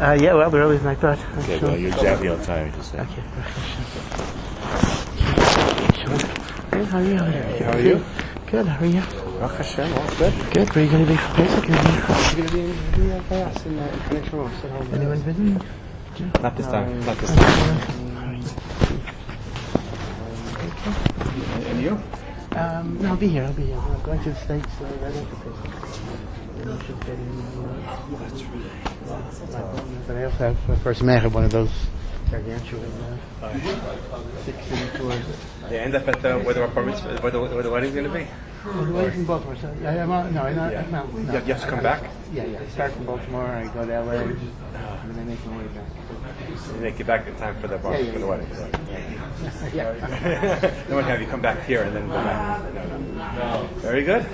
Yeah, well, earlier than I thought. Okay, well, you're exactly on time, just say. Okay. Hey, how are you? How are you? Good, how are you? Baruch Hashem, all good. Good, where are you going to be for Pesach? We're going to be at Chaos in Connection Room. Anyone visiting? Not this time, not this time. And you? No, I'll be here. I'm going to the States right after Pesach. But I also have my first Meher, one of those gargantuan 6 tours. They end up at where the apartments, where the wedding's going to be? The wedding's in Baltimore. So I'm not. You have to come back? Yeah. I start from Baltimore, I go to LA, and then I make my way back. So you make it back in time for the wedding. Yeah. They won't have you come back here and then go back. No. Very good.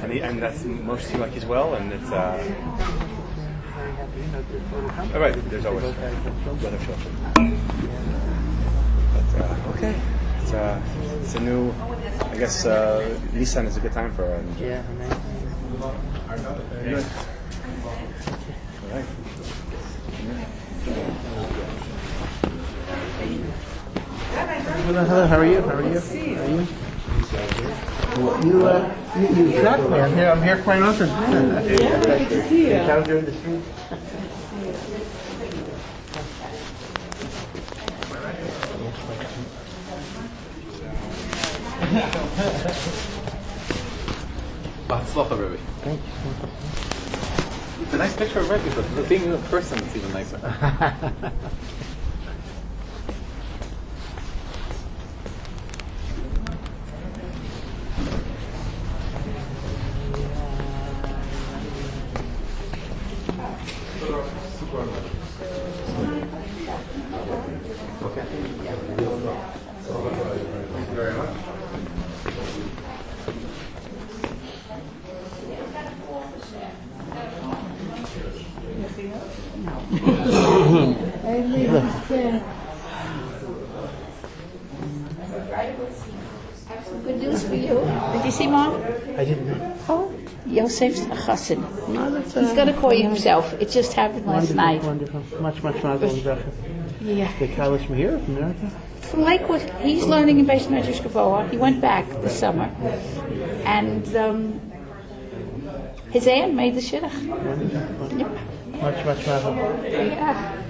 And that's most seem like he's well, and it's all right. There's always weather filter. But okay, it's a new. I guess Nissan is a good time for her. Yeah. Good. All right. Hello. How are you? You track me. I'm here quite often. Good to see you. Down during the street. Batzlacha, Rabbi. Thank you. It's a nice picture of Rabbi, but seeing you in person, it's even nicer. Good news for you. Did you see Mom? I didn't know. Oh, Yosef's a chassid. No, that's, He's going to call you himself. It just happened last night. Wonderful. Much mazel. Yeah. The college from here, from America? From Lakewood. He's learning in Beis Medrash Gavoa. He went back this summer. And his aunt made the shidduch. Yep. Much mazel. Yeah.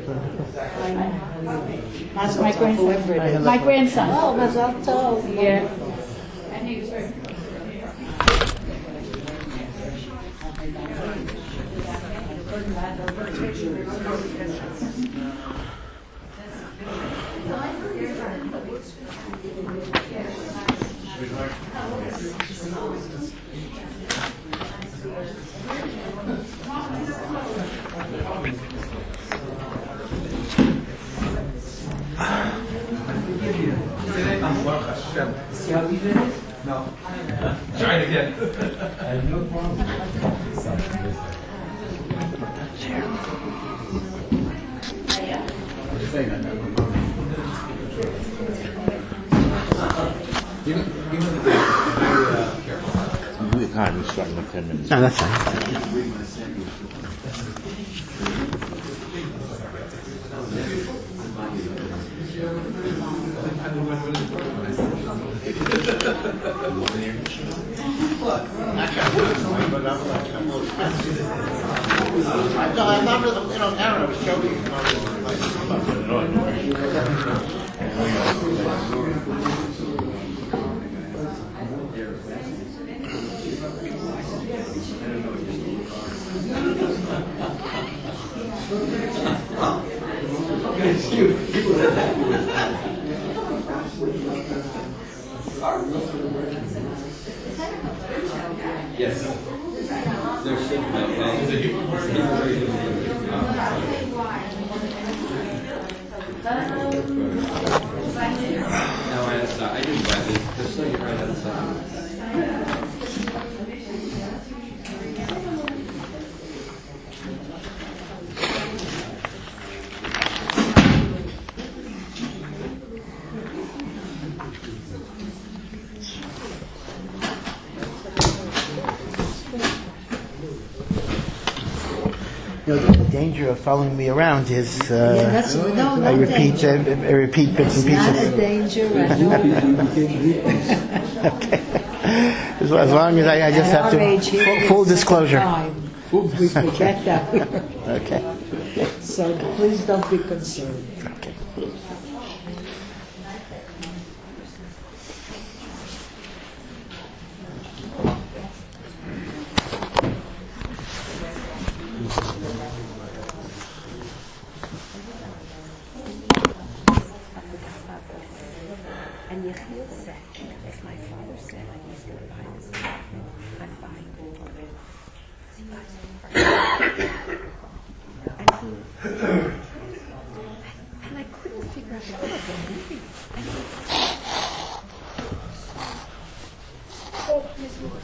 That's my grandson. My grandson. Oh, Mazal Tov. Yeah. And he was very No. Try it again. The time is starting in 10 minutes. No, that's fine. I'm not really, Aaron, I was joking. Yes. There should be. No, I didn't buy this. They're still right outside. The danger of following me around is I repeat bits and Not pieces. a danger. I know. Okay. As long as I just have At our age here, to full it's disclosure. time. We forget that. Okay. So please don't be concerned. Okay. And Yechiel said, if my father said he's going to buy this, I'm buying it already. And I couldn't figure out what I was doing. Oh, Miss Moore.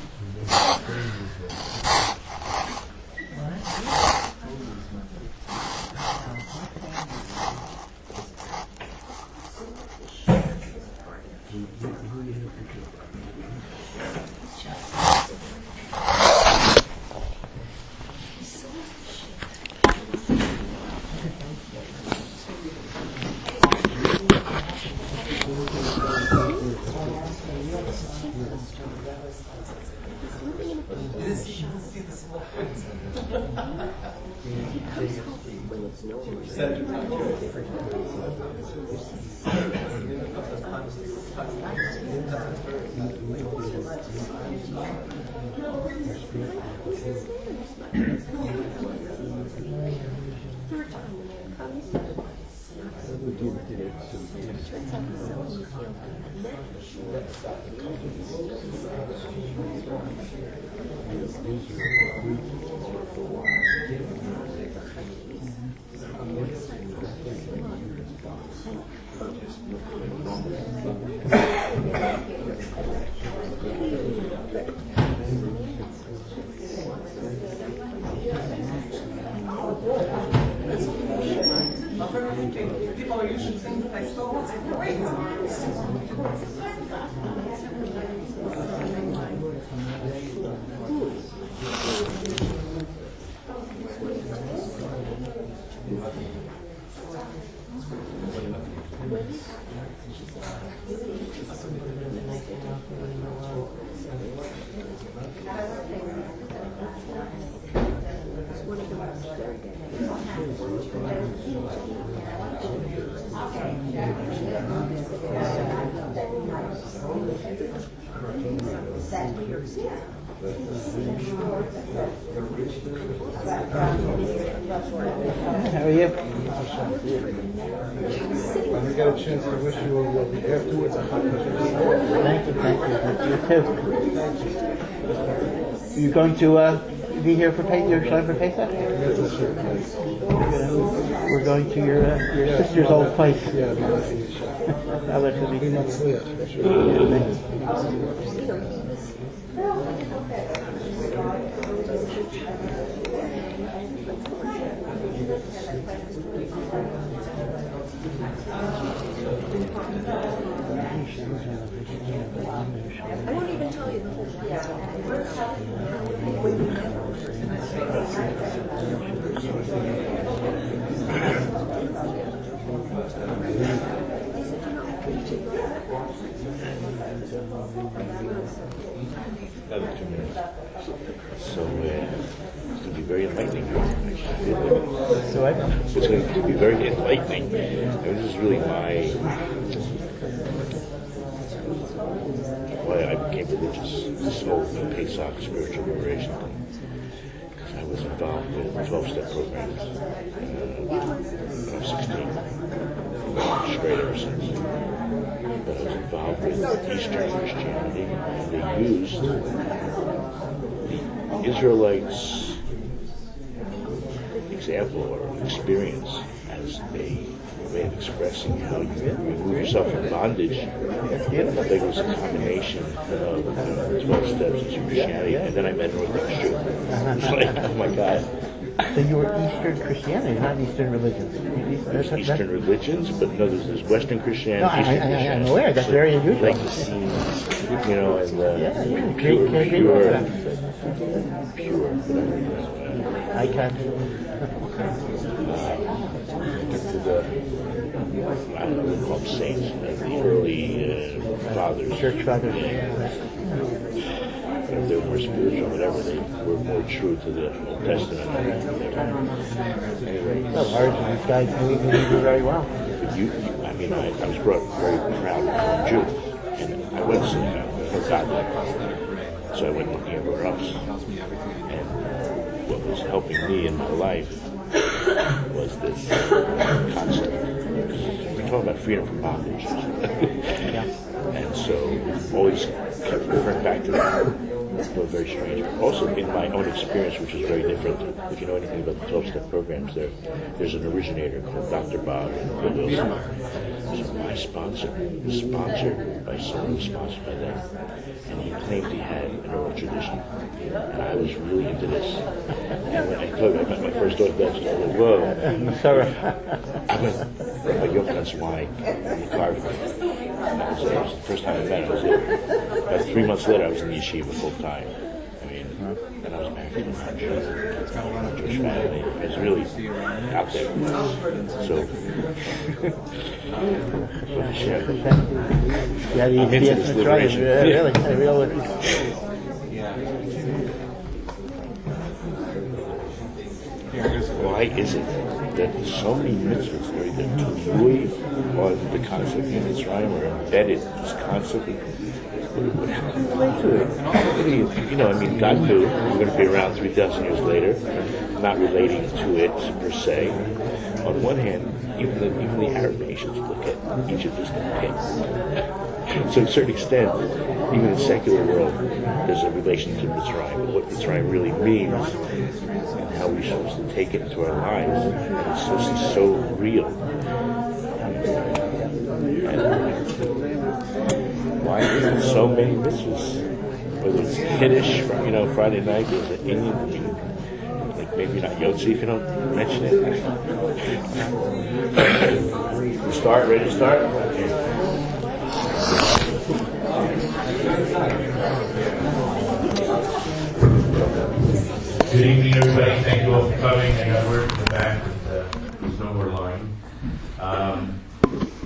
How are you? When we get a chance to wish you afterwards a hot Thank you. You too. You going to be here for your son for Pesach? We're going to your sister's old place. Yeah, I'll let you be. I won't even tell you the whole Another 2 minutes. So it's going to be very enlightening. So I It's going to be very enlightening. This is really why I became religious. This whole Pesach spiritual liberation thing. Because I was involved with 12-step programs when I was 16. Straight ever since. But I was involved with Eastern Christianity, and they used the Israelites' example or experience as a way of expressing how you remove yourself from bondage. I think it was a combination of 12 steps in Christianity, and then I met Orthodox Jew. It's like, oh my God. So you were Eastern Christianity, not Eastern religions. Eastern religions, but no, there's Western Christianity, No, Eastern Christianity. I'm aware. That's very unusual. Like the scenes, and pure. pure. I can't. to the, I don't know, we call them saints, the early fathers. Church fathers. If they were more spiritual, whatever, they were more true to the Old Testament. Anyway, Well, ours, these guys knew Hebrew very well. but I mean, I was brought up very proud Reform Jew, and I went to synagogue, I got that. So I went to Yiboneh Archives, and what was helping me in my life was this concept. We're talking about freedom from bondage. And so always kept referring back to that. It was very strange. Also in my own experience, which is very different. If you know anything about the 12-step programs, there's an originator called Dr. Baka and Bill Wilson. So my sponsor was sponsored by someone who was sponsored by them. And he claimed he had an oral tradition. And I was really into this. And when I told him I got my first orthodox, I went, whoa. Sorry. I went, like Yochanan wine, he carved it. That was the first time I met him. I was there. About 3 months later, I was in the yeshiva full time. I mean, and I was married to a Jewish family. I was really out there. So, Yeah, the I'm into this liberation. Really, why is it that so many mitzvahs are either tului on the concept of Mitzrayim or embedded this concept? How can you relate to it? You know, I mean, God knew we were going to be around 3,000 years later, not relating to it per se. On one hand, even the Arab nations look at Egypt as the pit. So to a certain extent, even in the secular world, there's a relation to Mitzrayim, but what Mitzrayim really means and how we're supposed to take it into our lives, and it's just so real. And why is there so many mitzvahs? Whether it's Kiddush from, Friday night, there's an Indian, like maybe not Yotzi if you don't mention it. Ready to start? Okay. Good evening, everybody. Thank you all for coming. I got word from the back that there's no more line.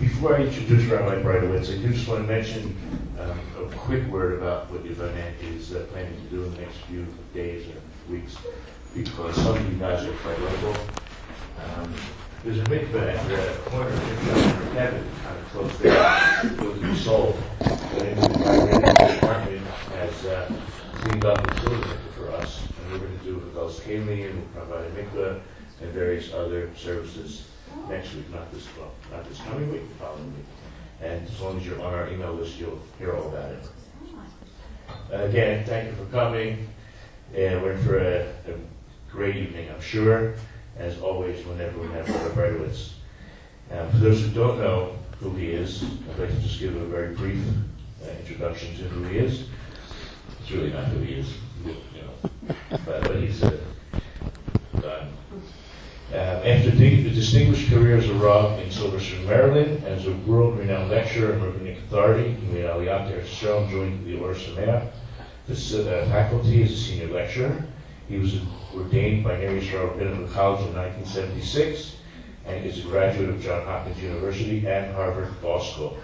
Before I introduce Rabbi Breitowitz, I do just want to mention a quick word about what Yiboneh is planning to do in the next few days or weeks, because some of you guys are quite local. There's a mikveh at the corner of Heaven, kind of close there, that was be sold. The department has cleaned up and filled it for us, and we're going to do those keli, and we'll provide a mikveh and various other services next week, not this coming week, the following week. And as long as you're on our email list, you'll hear all about it. Again, thank you for coming. We're in for a great evening, I'm sure, as always, whenever we have Rabbi Breitowitz. For those who don't know who he is, I'd like to just give a very brief introduction to who he is. It's really not who he is, but he's after the distinguished career as a Rav in Silver Spring, Maryland, as a world-renowned lecturer and rabbinic authority, he made Aliyah to Israel and joined the Or Sameach, the faculty as a senior lecturer. He was ordained by Ner Yisrael Rabbinical College in 1976 and is a graduate of Johns Hopkins University and Harvard Law School.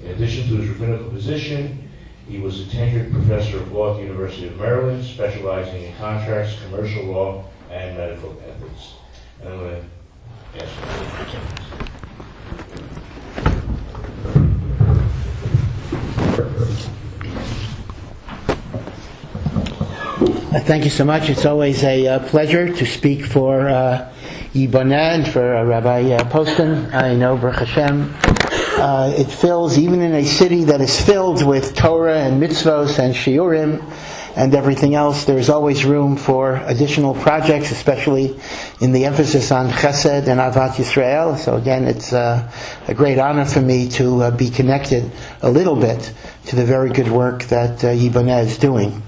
In addition to his rabbinical position, he was a tenured professor of law at the University of Maryland, specializing in contracts, commercial law, and medical ethics. And I'm going to ask you to present Thank you so much. It's always a pleasure to speak for Yiboneh and for Rabbi Poston. I know, Baruch Hashem, it fills, even in a city that is filled with Torah and mitzvos and shiurim and everything else, there's always room for additional projects, especially in the emphasis on Chesed and Avat Yisrael. So again, it's a great honor for me to be connected a little bit to the very good work that Yiboneh is doing.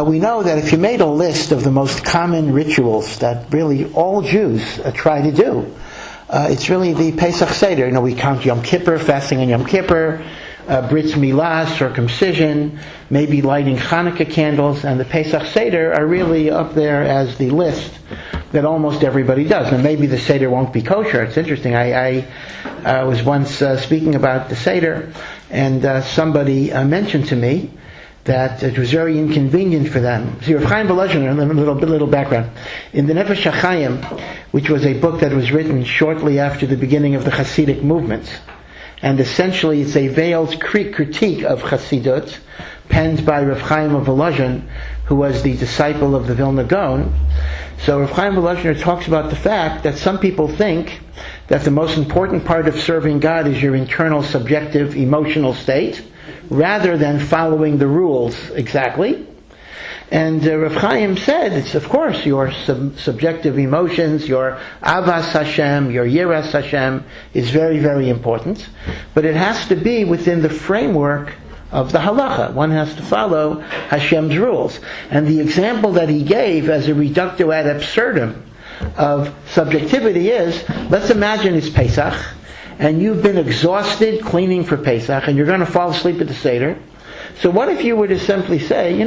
We know that if you made a list of the most common rituals that really all Jews try to do, it's really the Pesach Seder. We count Yom Kippur, fasting on Yom Kippur, Brit Milah, circumcision, maybe lighting Hanukkah candles, and the Pesach Seder are really up there as the list that almost everybody does. Now maybe the Seder won't be kosher. It's interesting. I was once speaking about the Seder, and somebody mentioned to me that it was very inconvenient for them. See, Rav Chaim Volozhin, a little background. In the Nefesh HaChaim, which was a book that was written shortly after the beginning of the Hasidic movement, and essentially it's a veiled critique of Hasidut, penned by Rav Chaim Volozhin, who was the disciple of the Vilna Gaon. So Rav Chaim Volozhin talks about the fact that some people think that the most important part of serving God is your internal subjective emotional state, rather than following the rules exactly. And Rav Chaim said, it's of course your subjective emotions, your avas Hashem, your yiras Hashem is very, very important, but it has to be within the framework of the halacha. One has to follow Hashem's rules. And the example that he gave as a reductio ad absurdum of subjectivity is, let's imagine it's Pesach, and you've been exhausted cleaning for Pesach, and you're going to fall asleep at the Seder. So what if you were to simply say,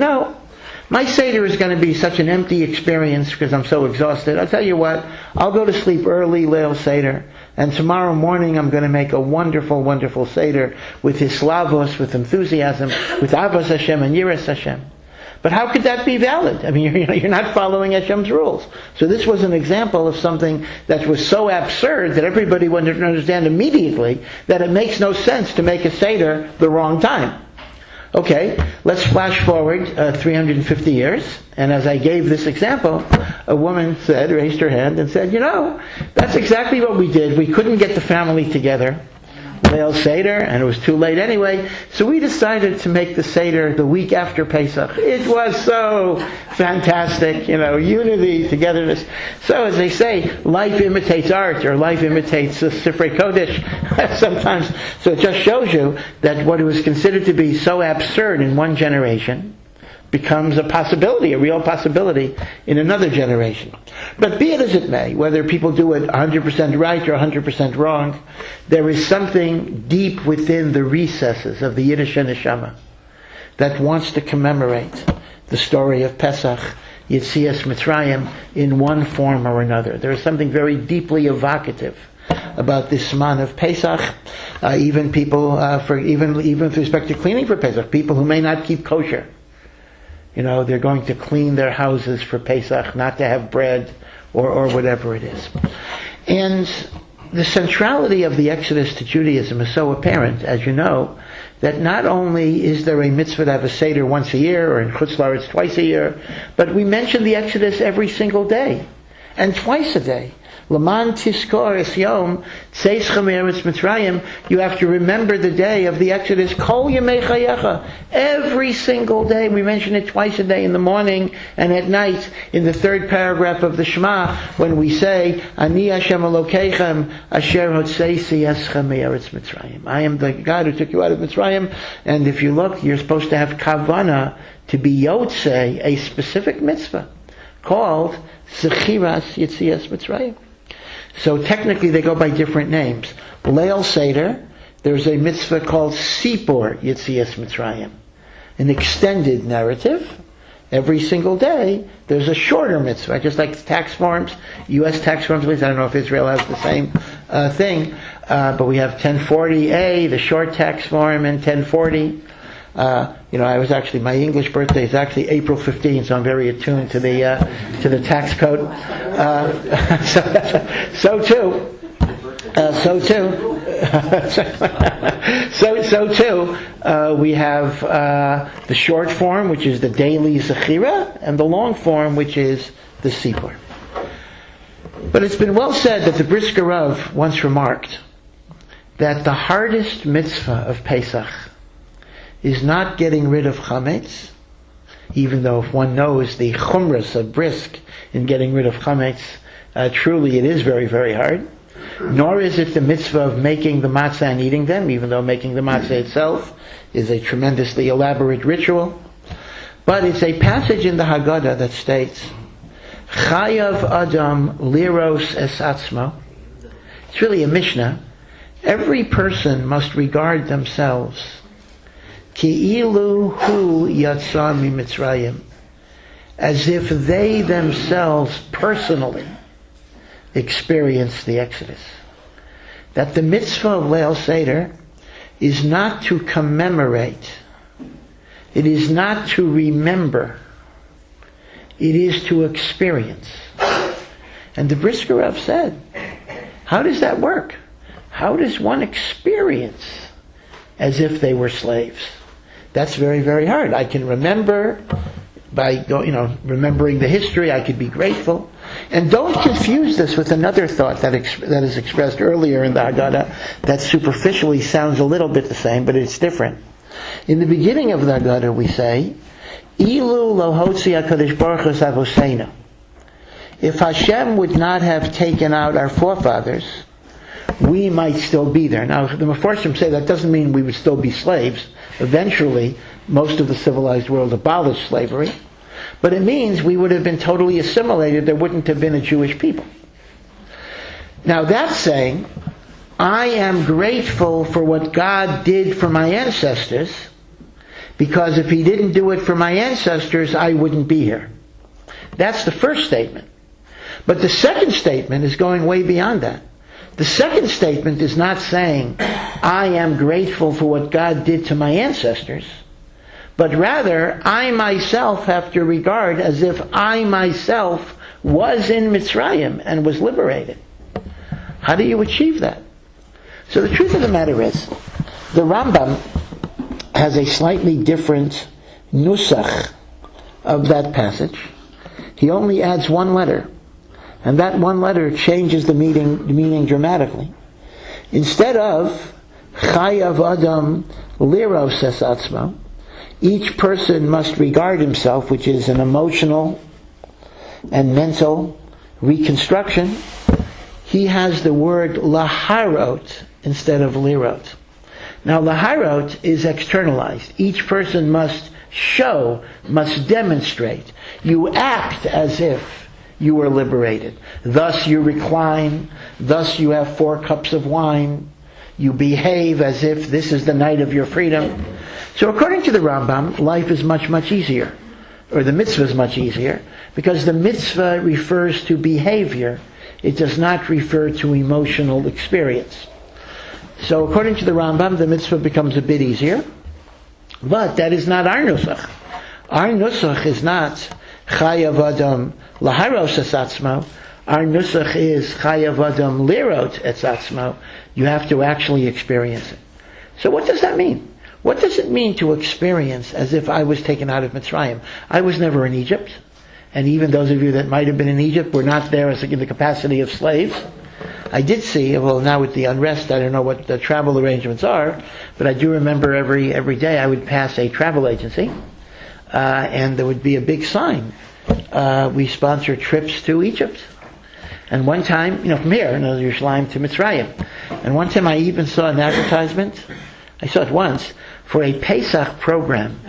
my Seder is going to be such an empty experience because I'm so exhausted. I'll tell you what, I'll go to sleep early, Leil Seder, and tomorrow morning I'm going to make a wonderful, wonderful Seder with hislavos, with enthusiasm, with avos Hashem and yiras Hashem. But how could that be valid? I mean, you're not following Hashem's rules. So this was an example of something that was so absurd that everybody would understand immediately that it makes no sense to make a Seder the wrong time. Okay, let's flash forward 350 years, and as I gave this example, a woman raised her hand and said, that's exactly what we did. We couldn't get the family together, Leil Seder, and it was too late anyway, so we decided to make the Seder the week after Pesach. It was so fantastic, unity, togetherness. So as they say, life imitates art, or life imitates Sifrei Kodesh sometimes. So it just shows you that what was considered to be so absurd in one generation becomes a possibility, a real possibility in another generation. But be it as it may, whether people do it 100% right or 100% wrong, there is something deep within the recesses of the Yiddish neshama that wants to commemorate the story of Pesach, Yetzias Mitzrayim, in one form or another. There is something very deeply evocative about this man of Pesach. Even people, even with respect to cleaning for Pesach, people who may not keep kosher, they're going to clean their houses for Pesach, not to have bread or whatever it is. And the centrality of the Exodus to Judaism is so apparent, as you know, that not only is there a mitzvah to have a Seder once a year, or in Chutz La'aretz twice a year, but we mention the Exodus every single day, and twice a day. L'man tiskor es yom tzeischa me'eretz Mitzrayim. You have to remember the day of the Exodus. Kol yemei chayecha. Every single day. We mention it twice a day, in the morning and at night, in the third paragraph of the Shema, when we say, Ani Hashem Elokeichem asher hotzeisi escha me'eretz Mitzrayim. I am the God who took you out of Mitzrayim. And if you look, you're supposed to have kavana to be yotzei, a specific mitzvah called Zechiras Yetzias Mitzrayim. So technically they go by different names. Leil Seder, there's a mitzvah called Sipor Yetzias Mitzrayim, an extended narrative. Every single day there's a shorter mitzvah, just like tax forms, U.S. tax forms, at least I don't know if Israel has the same thing, but we have 1040A, the short tax form, and 1040. I was actually, my English birthday is actually April 15th, so I'm very attuned to the tax code. So too, we have the short form, which is the daily Zechira, and the long form, which is the Sipor. But it's been well said that the Brisker Rav once remarked that the hardest mitzvah of Pesach is not getting rid of chametz, even though if one knows the chumras of brisk in getting rid of chametz, truly it is very, very hard. Nor is it the mitzvah of making the matzah and eating them, even though making the matzah itself is a tremendously elaborate ritual. But it's a passage in the Haggadah that states, Chayav Adam liros es atzmo. It's really a Mishnah. Every person must regard themselves Ki'ilu hu yatsa mi Mitzrayim, as if they themselves personally experience the Exodus. That the mitzvah of Leil Seder is not to commemorate. It is not to remember. It is to experience. And the Brisker Rav said, how does that work? How does one experience as if they were slaves? That's very, very hard. I can remember by remembering the history. I could be grateful. And don't confuse this with another thought that is expressed earlier in the Haggadah that superficially sounds a little bit the same, but it's different. In the beginning of the Haggadah we say, Ilu lo hotzi HaKadosh Baruch Hu zavoseinu. If Hashem would not have taken out our forefathers, we might still be there. Now, the Mefarshim say that doesn't mean we would still be slaves. Eventually, most of the civilized world abolished slavery. But it means we would have been totally assimilated. There wouldn't have been a Jewish people. Now, that's saying, I am grateful for what God did for my ancestors, because if He didn't do it for my ancestors, I wouldn't be here. That's the first statement. But the second statement is going way beyond that. The second statement is not saying, I am grateful for what God did to my ancestors, but rather, I myself have to regard as if I myself was in Mitzrayim and was liberated. How do you achieve that? So the truth of the matter is, the Rambam has a slightly different nusach of that passage. He only adds one letter. And that one letter changes the meaning dramatically. Instead of Chayav Adam Liros es atzmo, each person must regard himself, which is an emotional and mental reconstruction, he has the word laharot instead of lirot. Now laharot is externalized. Each person must show, must demonstrate. You act as if you were liberated. Thus you recline, thus you have 4 cups of wine, you behave as if this is the night of your freedom. So according to the Rambam, life is much, much easier, or the mitzvah is much easier, because the mitzvah refers to behavior, it does not refer to emotional experience. So according to the Rambam, the mitzvah becomes a bit easier, but that is not our nusach. Our nusach is not Chayav Adam Laharos es atzmo. Our nusach is Chayav Adam Lirot es atzmo. You have to actually experience it. So what does that mean? What does it mean to experience as if I was taken out of Mitzrayim? I was never in Egypt, and even those of you that might have been in Egypt were not there as in the capacity of slaves. I did see, well now with the unrest, I don't know what the travel arrangements are, but I do remember every day I would pass a travel agency, and there would be a big sign. We sponsor trips to Egypt. And one time, from here, in Yerushalayim to Mitzrayim. And one time I even saw an advertisement, I saw it once, for a Pesach program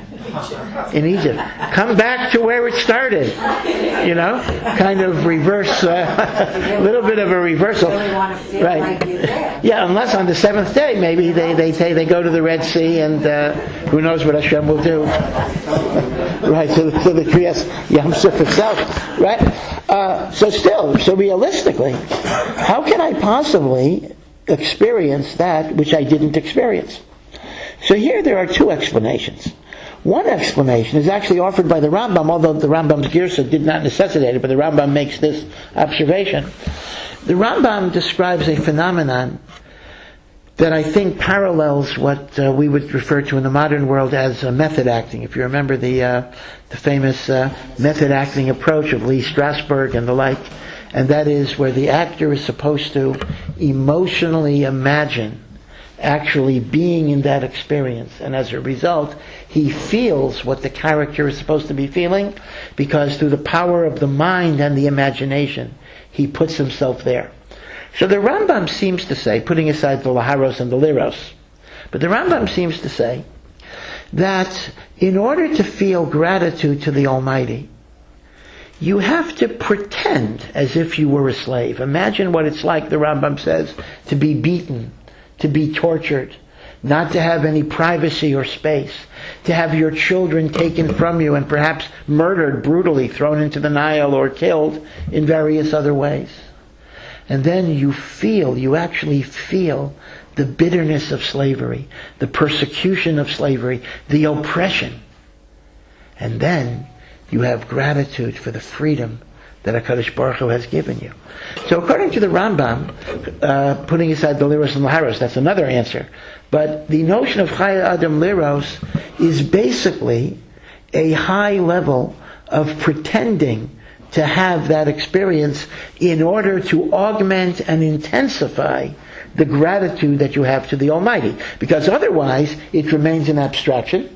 in Egypt. Come back to where it started. Kind of reverse, a little bit of a reversal. Right. Yeah, unless on the 7th day, maybe they say they go to the Red Sea and who knows what Hashem will do. Right, so the Kriyas Yam Suf itself. Right? So realistically, how can I possibly experience that which I didn't experience? So here there are 2 explanations. One explanation is actually offered by the Rambam, although the Rambam's Girsa did not necessitate it, but the Rambam makes this observation. The Rambam describes a phenomenon that I think parallels what we would refer to in the modern world as method acting. If you remember the famous method acting approach of Lee Strasberg and the like, and that is where the actor is supposed to emotionally imagine actually being in that experience, and as a result he feels what the character is supposed to be feeling, because through the power of the mind and the imagination he puts himself there. So the Rambam seems to say, putting aside the Laharos and the Liros, but the Rambam seems to say that in order to feel gratitude to the Almighty, you have to pretend as if you were a slave. Imagine what it's like, the Rambam says, to be beaten, to be tortured, not to have any privacy or space, to have your children taken from you and perhaps murdered brutally, thrown into the Nile or killed in various other ways. And then you actually feel the bitterness of slavery, the persecution of slavery, the oppression. And then you have gratitude for the freedom that HaKadosh Baruch Hu has given you. So according to the Rambam, putting aside the Liros and Laharos, that's another answer. But the notion of Chaya Adam Liros is basically a high level of pretending to have that experience in order to augment and intensify the gratitude that you have to the Almighty. Because otherwise, it remains an abstraction.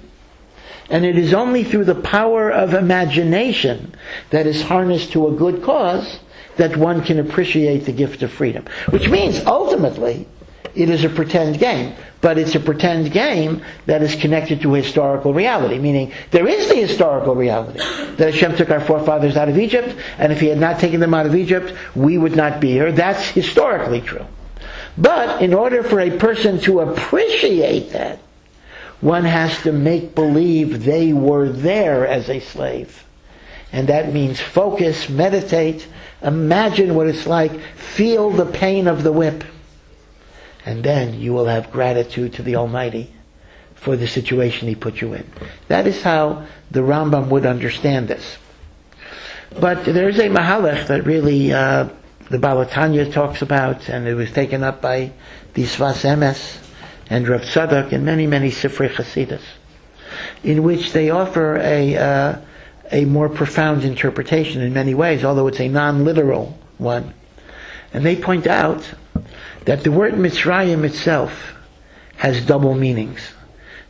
And it is only through the power of imagination that is harnessed to a good cause that one can appreciate the gift of freedom. Which means, ultimately, it is a pretend game. But it's a pretend game that is connected to historical reality. Meaning, there is the historical reality that Hashem took our forefathers out of Egypt, and if He had not taken them out of Egypt, we would not be here. That's historically true. But in order for a person to appreciate that, one has to make believe they were there as a slave. And that means focus, meditate, imagine what it's like, feel the pain of the whip. And then you will have gratitude to the Almighty for the situation He put you in. That is how the Rambam would understand this. But there is a mahalach that really the Balatanya talks about, and it was taken up by the Sfas Emes and Rav Tzadok and many, many Sifrei Chasidus, in which they offer a more profound interpretation in many ways, although it's a non-literal one. And they point out that the word Mitzrayim itself has double meanings.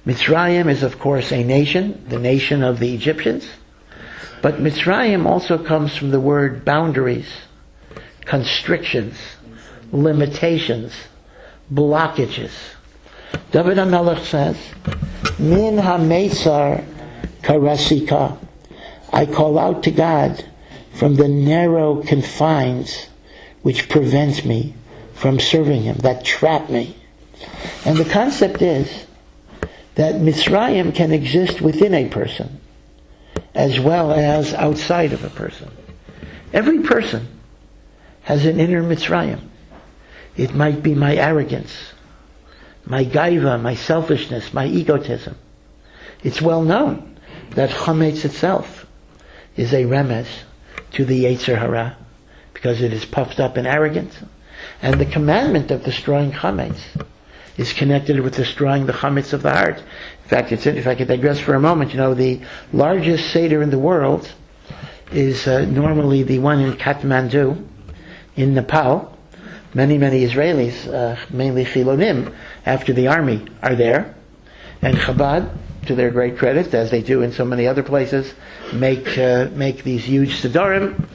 Mitzrayim is, of course, a nation, the nation of the Egyptians, but Mitzrayim also comes from the word boundaries, constrictions, limitations, blockages. David HaMelech says, Min ha-metzar karasika, I call out to God from the narrow confines which prevents me from serving Him, that trap me. And the concept is that Mitzrayim can exist within a person as well as outside of a person. Every person has an inner Mitzrayim. It might be my arrogance, my gaiva, my selfishness, my egotism. It's well known that chametz itself is a remez to the Yetzer Hara because it is puffed up in arrogance. And the commandment of destroying chametz is connected with destroying the chametz of the heart. In fact, if I could digress for a moment, the largest seder in the world is normally the one in Kathmandu, in Nepal. Many, many Israelis, mainly Chilonim, after the army, are there. And Chabad, to their great credit, as they do in so many other places, make these huge Sidorim.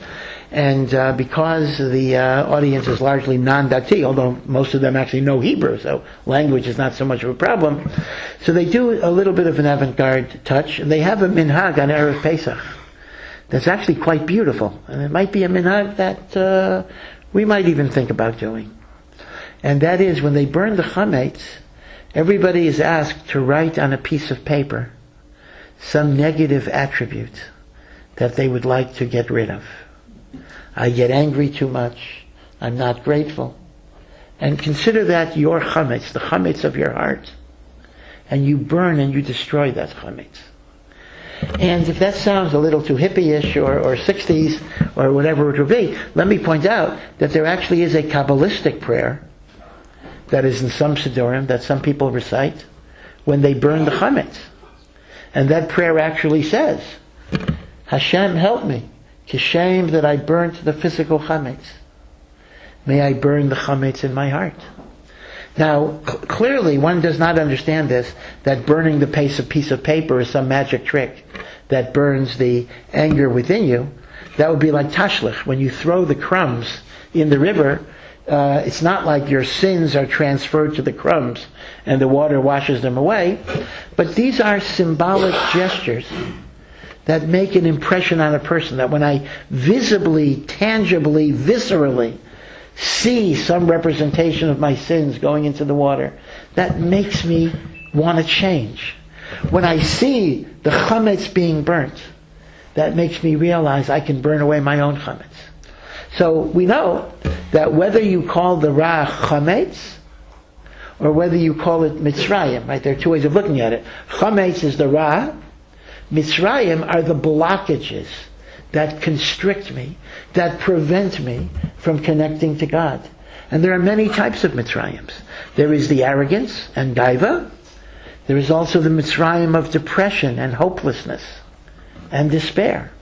And because the audience is largely non-Dati, although most of them actually know Hebrew, so language is not so much of a problem, so they do a little bit of an avant-garde touch, and they have a minhag on Erev Pesach that's actually quite beautiful. And it might be a minhag that we might even think about doing. And that is, when they burn the chametz, everybody is asked to write on a piece of paper some negative attribute that they would like to get rid of. I get angry too much. I'm not grateful. And consider that your chametz, the chametz of your heart. And you burn and you destroy that chametz. And if that sounds a little too hippie-ish or 60s or whatever it would be, let me point out that there actually is a Kabbalistic prayer that is in some Sidurim that some people recite when they burn the chametz. And that prayer actually says, Hashem, help me. Kishem that I burnt the physical chametz. May I burn the chametz in my heart. Now, clearly one does not understand this, that burning the piece of paper is some magic trick that burns the anger within you. That would be like tashlich. When you throw the crumbs in the river, it's not like your sins are transferred to the crumbs and the water washes them away, but these are symbolic gestures that make an impression on a person, that when I visibly, tangibly, viscerally see some representation of my sins going into the water, that makes me want to change. When I see the chametz being burnt, that makes me realize I can burn away my own chametz. So we know that whether you call the Ra Chametz, or whether you call it Mitzrayim, right? There are two ways of looking at it. Chametz is the Ra, Mitzrayim are the blockages that constrict me, that prevent me from connecting to God. And there are many types of Mitzrayims. There is the arrogance and gaiva. There is also the Mitzrayim of depression and hopelessness and despair.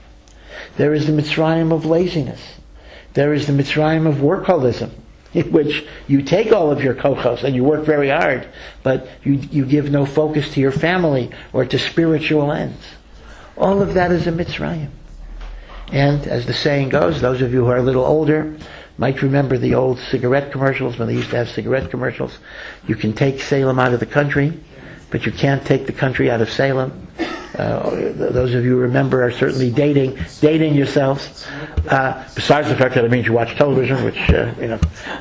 There is the Mitzrayim of laziness. There is the Mitzrayim of workaholism, in which you take all of your kochos and you work very hard, but you give no focus to your family or to spiritual ends. All of that is a Mitzrayim. And as the saying goes, those of you who are a little older might remember the old cigarette commercials, when they used to have cigarette commercials. You can take Salem out of the country, but you can't take the country out of Salem. Those of you who remember are certainly dating yourselves. Besides the fact that it means you watch television, which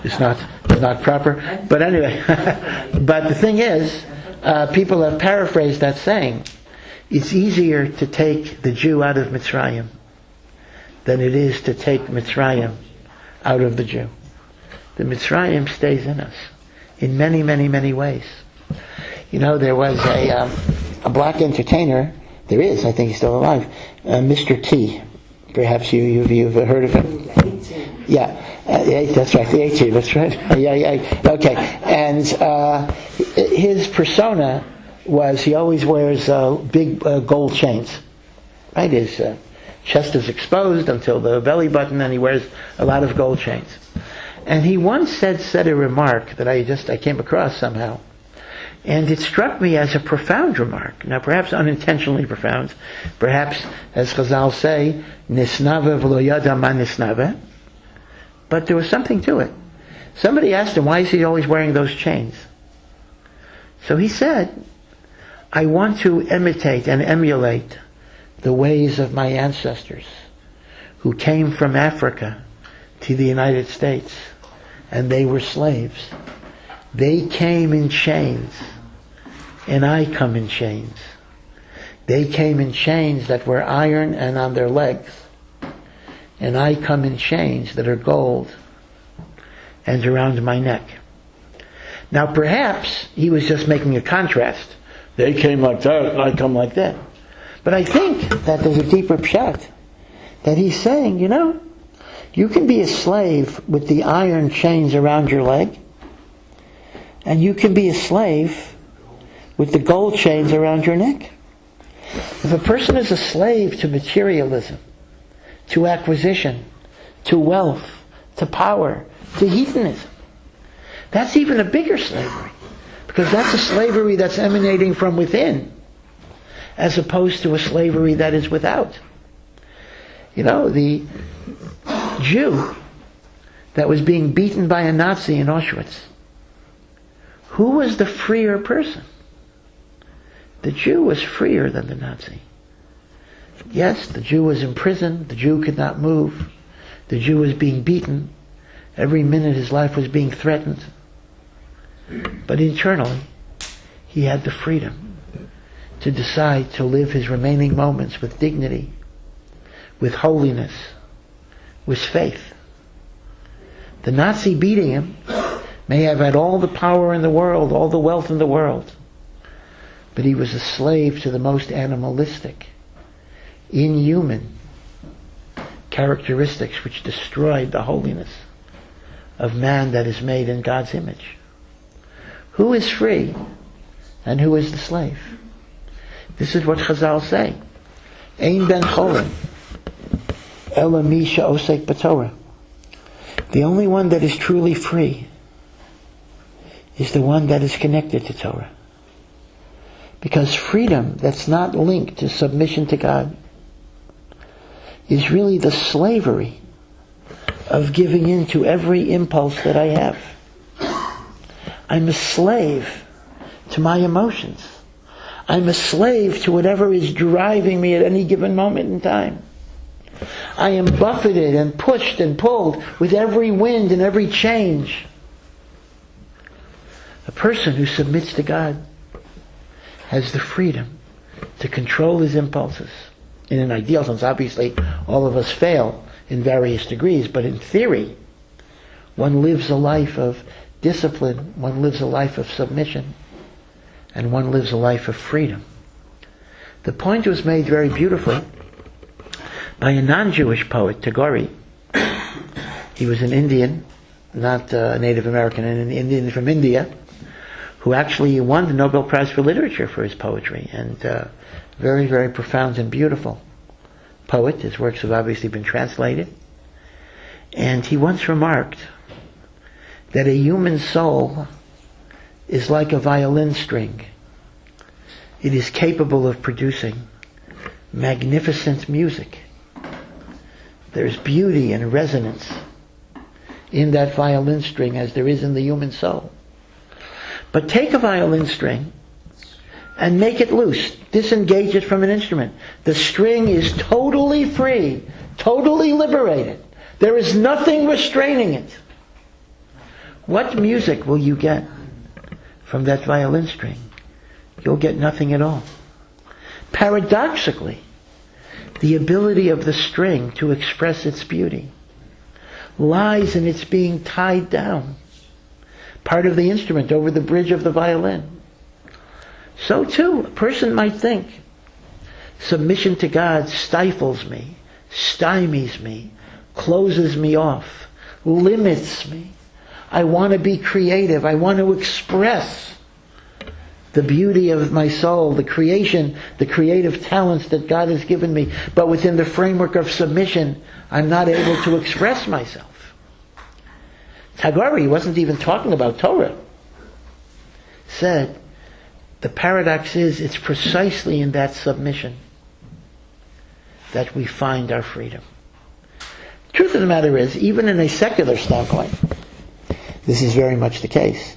is not proper. But anyway, but the thing is, people have paraphrased that saying. It's easier to take the Jew out of Mitzrayim than it is to take Mitzrayim out of the Jew. The Mitzrayim stays in us in many, many, many ways. There was a black entertainer. There is, I think he's still alive. Mr. T. Perhaps you've heard of him. Yeah, that's right. The 18. That's right. Yeah. Okay. And his persona was he always wears big gold chains. Right? His chest is exposed until the belly button, and he wears a lot of gold chains. And he once said a remark that I came across somehow. And it struck me as a profound remark. Now, perhaps unintentionally profound. Perhaps, as Chazal say, nisnave v'lo yada ma nisnave. But there was something to it. Somebody asked him, why is he always wearing those chains? So he said, I want to imitate and emulate the ways of my ancestors who came from Africa to the United States, and they were slaves. They came in chains, and I come in chains. They came in chains that were iron and on their legs, and I come in chains that are gold and around my neck. Now perhaps he was just making a contrast. They came like that, and I come like that. But I think that there's a deeper pshat, that he's saying, you can be a slave with the iron chains around your leg, and you can be a slave with the gold chains around your neck. If a person is a slave to materialism, to acquisition, to wealth, to power, to hedonism, that's even a bigger slavery, because that's a slavery that's emanating from within, as opposed to a slavery that is without. The Jew that was being beaten by a Nazi in Auschwitz, who was the freer person? The Jew was freer than the Nazi. Yes, the Jew was imprisoned, the Jew could not move, the Jew was being beaten, every minute his life was being threatened. But internally, he had the freedom to decide to live his remaining moments with dignity, with holiness, with faith. The Nazi beating him may have had all the power in the world, all the wealth in the world, but he was a slave to the most animalistic, inhuman characteristics which destroyed the holiness of man that is made in God's image. Who is free and who is the slave? This is what Chazal say. Ein ben cholim ela mi she'osek b'Torah. The only one that is truly free is the one that is connected to Torah. Because freedom that's not linked to submission to God is really the slavery of giving in to every impulse that I have. I'm a slave to my emotions. I'm a slave to whatever is driving me at any given moment in time. I am buffeted and pushed and pulled with every wind and every change. A person who submits to God has the freedom to control his impulses. In an ideal sense, obviously, all of us fail in various degrees, but in theory, one lives a life of discipline, one lives a life of submission, and one lives a life of freedom. The point was made very beautifully by a non-Jewish poet, Tagore. He was an Indian, not a Native American, an Indian from India, who actually won the Nobel Prize for Literature for his poetry, and very, very profound and beautiful poet. His works have obviously been translated. And he once remarked that a human soul is like a violin string. It is capable of producing magnificent music. There's beauty and resonance in that violin string as there is in the human soul. But take a violin string and make it loose. Disengage it from an instrument. The string is totally free, totally liberated. There is nothing restraining it. What music will you get from that violin string? You'll get nothing at all. Paradoxically, the ability of the string to express its beauty lies in its being tied down, part of the instrument, over the bridge of the violin. So too, a person might think, submission to God stifles me, stymies me, closes me off, limits me. I want to be creative. I want to express the beauty of my soul, the creation, the creative talents that God has given me. But within the framework of submission, I'm not able to express myself. Tagore wasn't even talking about Torah. Said, the paradox is, it's precisely in that submission that we find our freedom. Truth of the matter is, even in a secular standpoint, this is very much the case.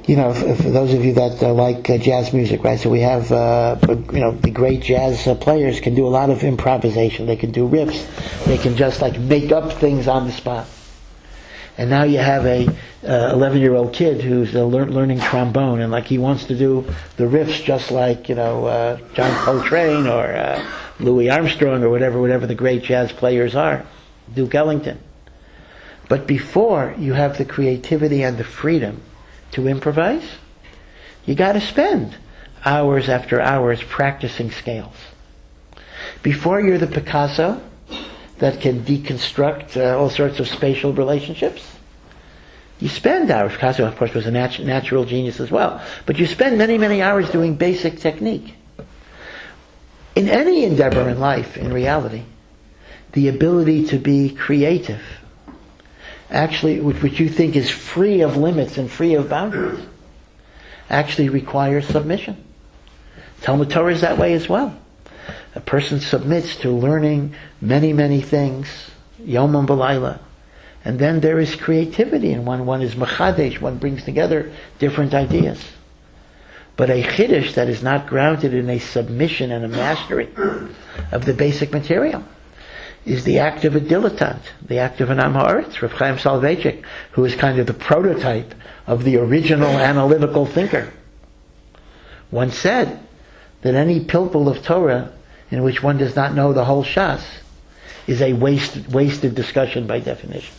You know, for those of you that like jazz music, right? So we have, the great jazz players can do a lot of improvisation. They can do riffs. They can just make up things on the spot. And now you have a 11-year-old kid who's learning trombone, and he wants to do the riffs just like John Coltrane or Louis Armstrong or whatever the great jazz players are, Duke Ellington. But before you have the creativity and the freedom to improvise, you got to spend hours after hours practicing scales. Before you're the Picasso that can deconstruct all sorts of spatial relationships, you spend hours. Picasso, of course, was a natural genius as well, but you spend many, many hours doing basic technique. In any endeavor in life, in reality, the ability to be creative, actually, which you think is free of limits and free of boundaries, actually requires submission. Talmud Torah is that way as well. A person submits to learning many, many things, yomam v'layla, and then there is creativity, and one is mechadesh, one brings together different ideas. But a chiddush that is not grounded in a submission and a mastery of the basic material is the act of a dilettante, the act of an am haaretz, Rav Chaim Soloveitchik, who is kind of the prototype of the original analytical thinker. Once said that any pilpul of Torah in which one does not know the whole Shas is a wasted discussion by definition.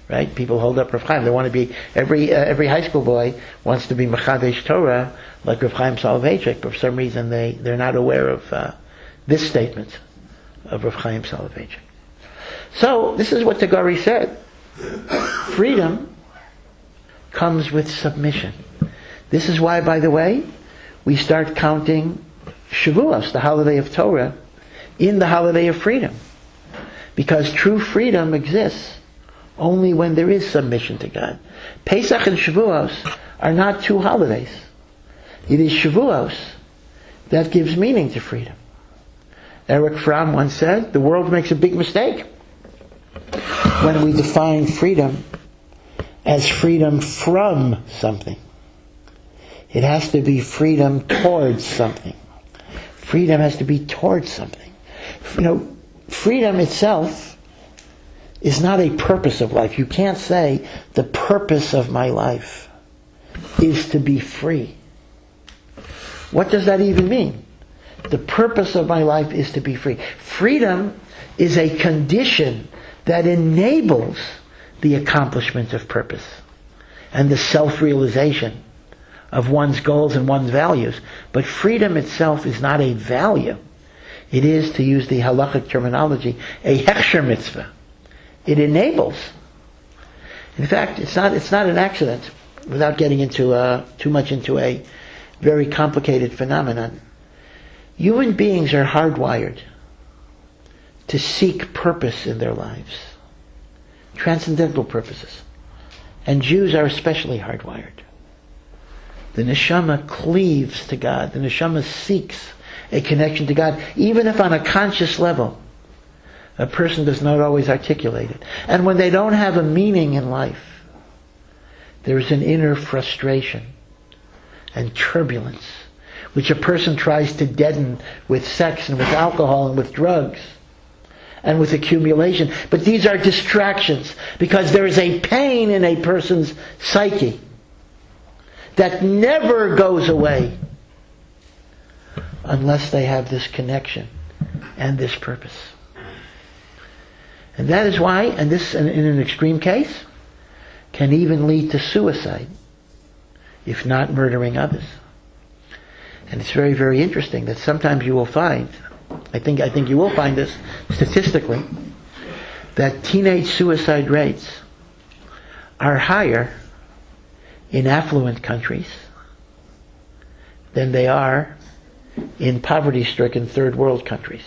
Right? People hold up Rav Chaim. They want to be, every high school boy wants to be Mechadesh Torah like Rav Chaim Soloveitchik, but for some reason they're not aware of this statement of Rav Chaim Soloveitchik. So, this is what Tagore said. Freedom comes with submission. This is why, by the way, we start counting Shavuos, the holiday of Torah, in the holiday of freedom. Because true freedom exists only when there is submission to God. Pesach and Shavuos are not two holidays. It is Shavuos that gives meaning to freedom. Eric Fromm once said, the world makes a big mistake when we define freedom as freedom from something. It has to be freedom towards something. Freedom has to be towards something. Freedom itself is not a purpose of life. You can't say, the purpose of my life is to be free. What does that even mean? The purpose of my life is to be free. Freedom is a condition that enables the accomplishment of purpose and the self-realization of one's goals and one's values. But freedom itself is not a value. It is, to use the halachic terminology, a hechsher mitzvah. It enables. In fact, it's not an accident, without getting into too much into a very complicated phenomenon. Human beings are hardwired to seek purpose in their lives, transcendental purposes. And Jews are especially hardwired. The neshama cleaves to God. The neshama seeks a connection to God, even if on a conscious level a person does not always articulate it. And when they don't have a meaning in life, there is an inner frustration and turbulence, which a person tries to deaden with sex and with alcohol and with drugs and with accumulation. But these are distractions, because there is a pain in a person's psyche that never goes away unless they have this connection and this purpose. And that is why, and this in an extreme case, can even lead to suicide, if not murdering others. And it's very, very interesting that sometimes you will find, I think you will find this statistically, that teenage suicide rates are higher in affluent countries than they are in poverty-stricken third world countries.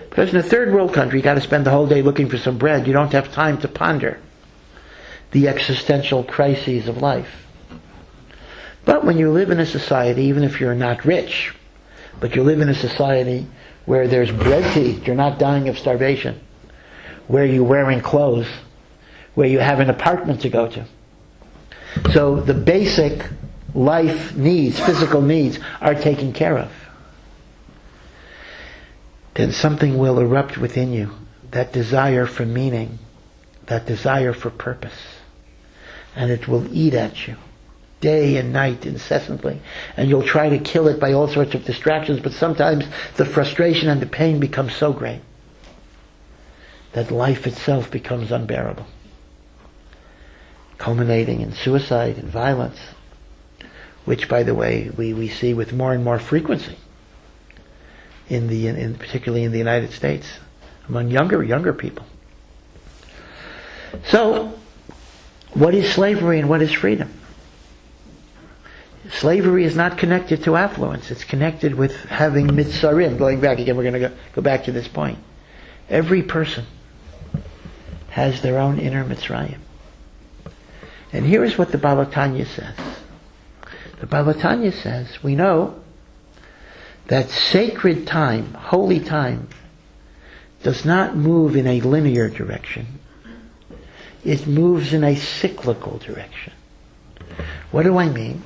Because in a third world country, you got to spend the whole day looking for some bread. You don't have time to ponder the existential crises of life. But when you live in a society, even if you're not rich, but you live in a society where there's bread to eat, you're not dying of starvation, where you're wearing clothes, where you have an apartment to go to. So the basic life needs, physical needs, are taken care of. Then something will erupt within you, that desire for meaning, that desire for purpose. And it will eat at you, day and night, incessantly. And you'll try to kill it by all sorts of distractions, but sometimes the frustration and the pain becomes so great that life itself becomes unbearable, culminating in suicide and violence, which, by the way, we see with more and more frequency, particularly in the United States, among younger people. So, what is slavery and what is freedom? Slavery is not connected to affluence. It's connected with having mitzarim. Going back again, we're going to go back to this point. Every person has their own inner Mitzrayim. And here is what the Balatanya says. The Balatanya says, we know that sacred time, holy time, does not move in a linear direction. It moves in a cyclical direction. What do I mean?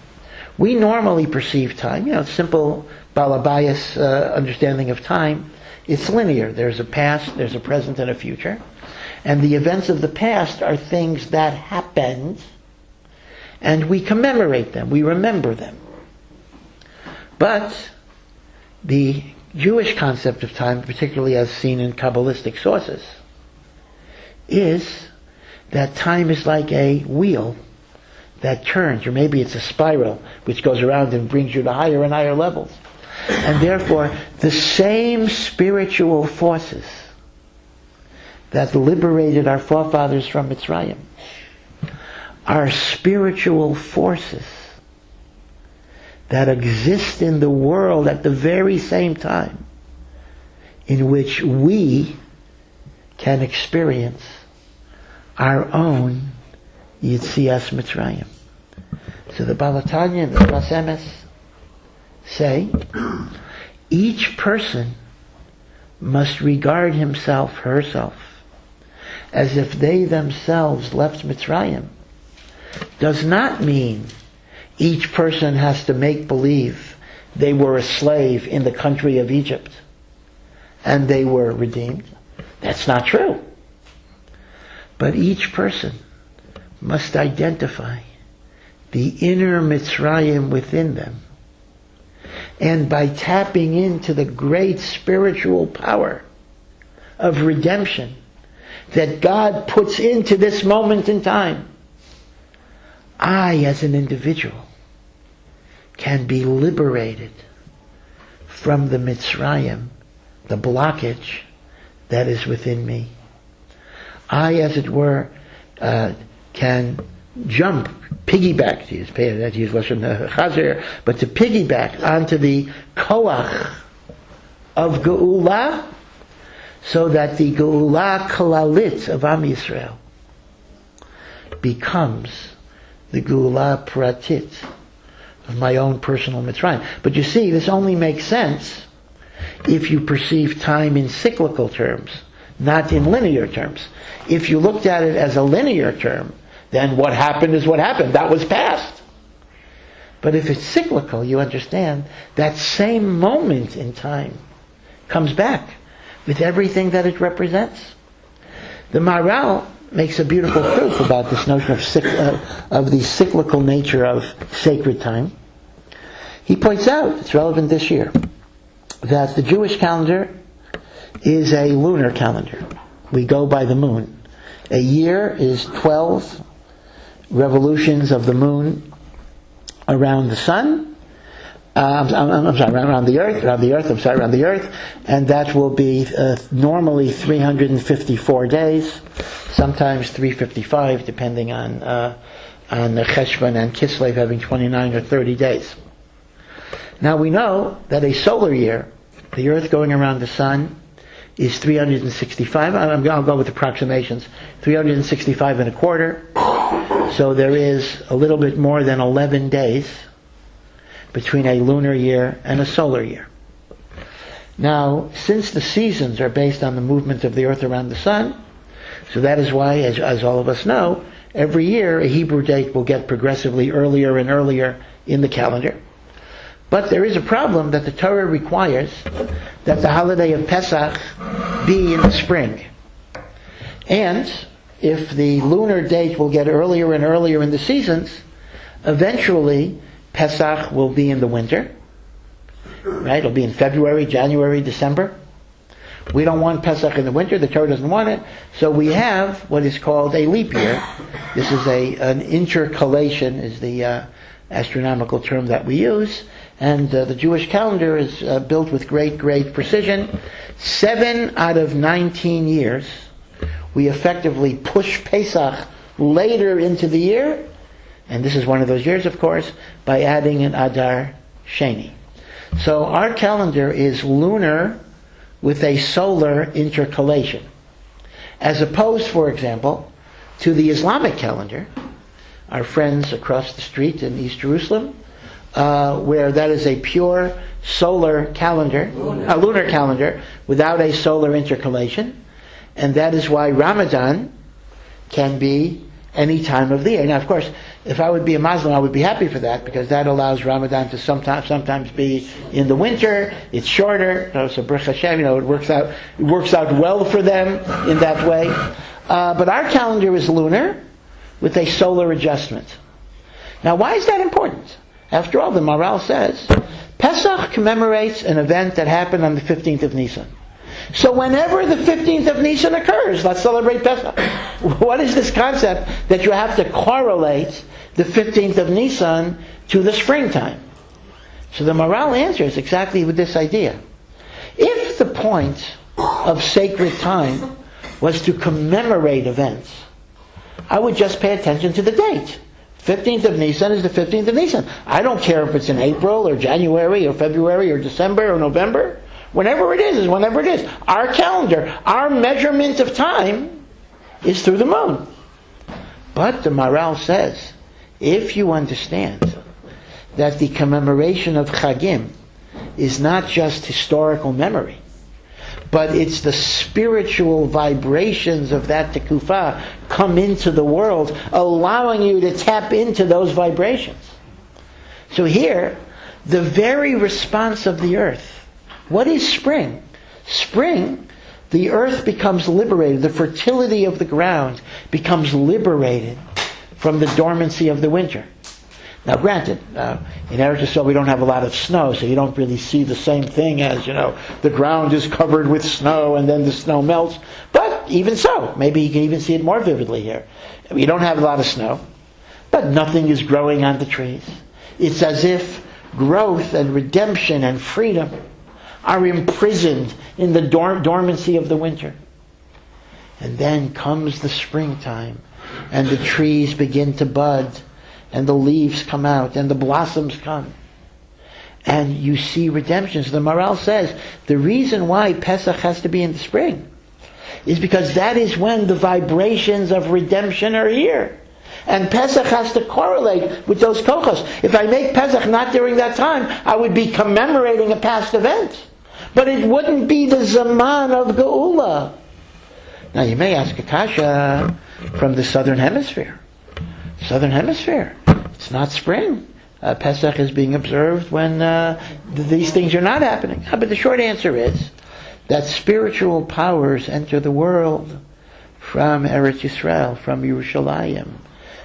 We normally perceive time, simple Balabayas understanding of time, it's linear. There's a past, there's a present, and a future. And the events of the past are things that happened, and we commemorate them, we remember them. But the Jewish concept of time, particularly as seen in Kabbalistic sources, is that time is like a wheel that turns, or maybe it's a spiral which goes around and brings you to higher and higher levels. And therefore, the same spiritual forces that liberated our forefathers from Mitzrayim are spiritual forces that exist in the world at the very same time in which we can experience our own Yitzias Mitzrayim. So the Balatanya and the Sfas Emes say, each person must regard himself, herself, as if they themselves left Mitzrayim. Does not mean each person has to make believe they were a slave in the country of Egypt and they were redeemed. That's not true. But each person must identify the inner Mitzrayim within them. And by tapping into the great spiritual power of redemption that God puts into this moment in time, I, as an individual, can be liberated from the Mitzrayim, the blockage that is within me. I, as it were, can jump, piggyback, to use Lashon Chazer, but to piggyback onto the koach of Geula, so that the Geula Kalalit of Am Yisrael becomes the Geula Pratit of my own personal Mitzrayim. But you see, this only makes sense if you perceive time in cyclical terms, not in linear terms. If you looked at it as a linear term, then what happened is what happened. That was past. But if it's cyclical, you understand that same moment in time comes back with everything that it represents. The Maharal makes a beautiful proof about this notion of the cyclical nature of sacred time. He points out, it's relevant this year, that the Jewish calendar is a lunar calendar. We go by the moon. A year is 12 revolutions of the moon around the sun. Around the earth, and that will be normally 354 days, sometimes 355, depending on Cheshvan and Kislev having 29 or 30 days. Now we know that a solar year, the earth going around the sun, is 365. I'll go with approximations. 365 and a quarter. So there is a little bit more than 11 days between a lunar year and a solar year. Now, since the seasons are based on the movement of the earth around the sun, so that is why, as all of us know, every year a Hebrew date will get progressively earlier and earlier in the calendar. But there is a problem that the Torah requires that the holiday of Pesach be in the spring. And if the lunar date will get earlier and earlier in the seasons, eventually Pesach will be in the winter. Right? It'll be in February, January, December. We don't want Pesach in the winter. The Torah doesn't want it. So we have what is called a leap year. This is an intercalation, is the astronomical term that we use. And the Jewish calendar is built with great, great precision. 7 out of 19 years, we effectively push Pesach later into the year. And this is one of those years, of course, by adding an Adar Sheni. So our calendar is lunar with a solar intercalation. As opposed, for example, to the Islamic calendar, our friends across the street in East Jerusalem, where that is a pure solar calendar, a lunar calendar, without a solar intercalation. And that is why Ramadan can be any time of the year. Now, of course, if I would be a Muslim, I would be happy for that, because that allows Ramadan to sometimes be in the winter. It's shorter, so Baruch Hashem, it works out well for them in that way. But our calendar is lunar with a solar adjustment. Now, why is that important? After all, the Maharal says Pesach commemorates an event that happened on the 15th of Nisan. So whenever the 15th of Nisan occurs, let's celebrate Pesach. What is this concept that you have to correlate the 15th of Nisan to the springtime? So the Maharal answers exactly with this idea. If the point of sacred time was to commemorate events, I would just pay attention to the date. 15th of Nisan is the 15th of Nisan. I don't care if it's in April or January or February or December or November. Whenever it is whenever it is. Our calendar, our measurement of time is through the moon. But the Maharal says, if you understand that the commemoration of Chagim is not just historical memory, but it's the spiritual vibrations of that tekufa come into the world, allowing you to tap into those vibrations. So here, the very response of the earth. What is spring? Spring, the earth becomes liberated. The fertility of the ground becomes liberated from the dormancy of the winter. Now, granted, in Eretz Yisrael we don't have a lot of snow, so you don't really see the same thing as, the ground is covered with snow and then the snow melts. But even so, maybe you can even see it more vividly here. We don't have a lot of snow, but nothing is growing on the trees. It's as if growth and redemption and freedom are imprisoned in the dormancy of the winter. And then comes the springtime, and the trees begin to bud, and the leaves come out, and the blossoms come. And you see redemption. So the Maharal says, the reason why Pesach has to be in the spring is because that is when the vibrations of redemption are here. And Pesach has to correlate with those kochos. If I make Pesach not during that time, I would be commemorating a past event. But it wouldn't be the Zaman of Geula. Now you may ask a kasha from the southern hemisphere. Southern hemisphere. It's not spring. Pesach is being observed when these things are not happening. But the short answer is that spiritual powers enter the world from Eretz Yisrael, from Yerushalayim.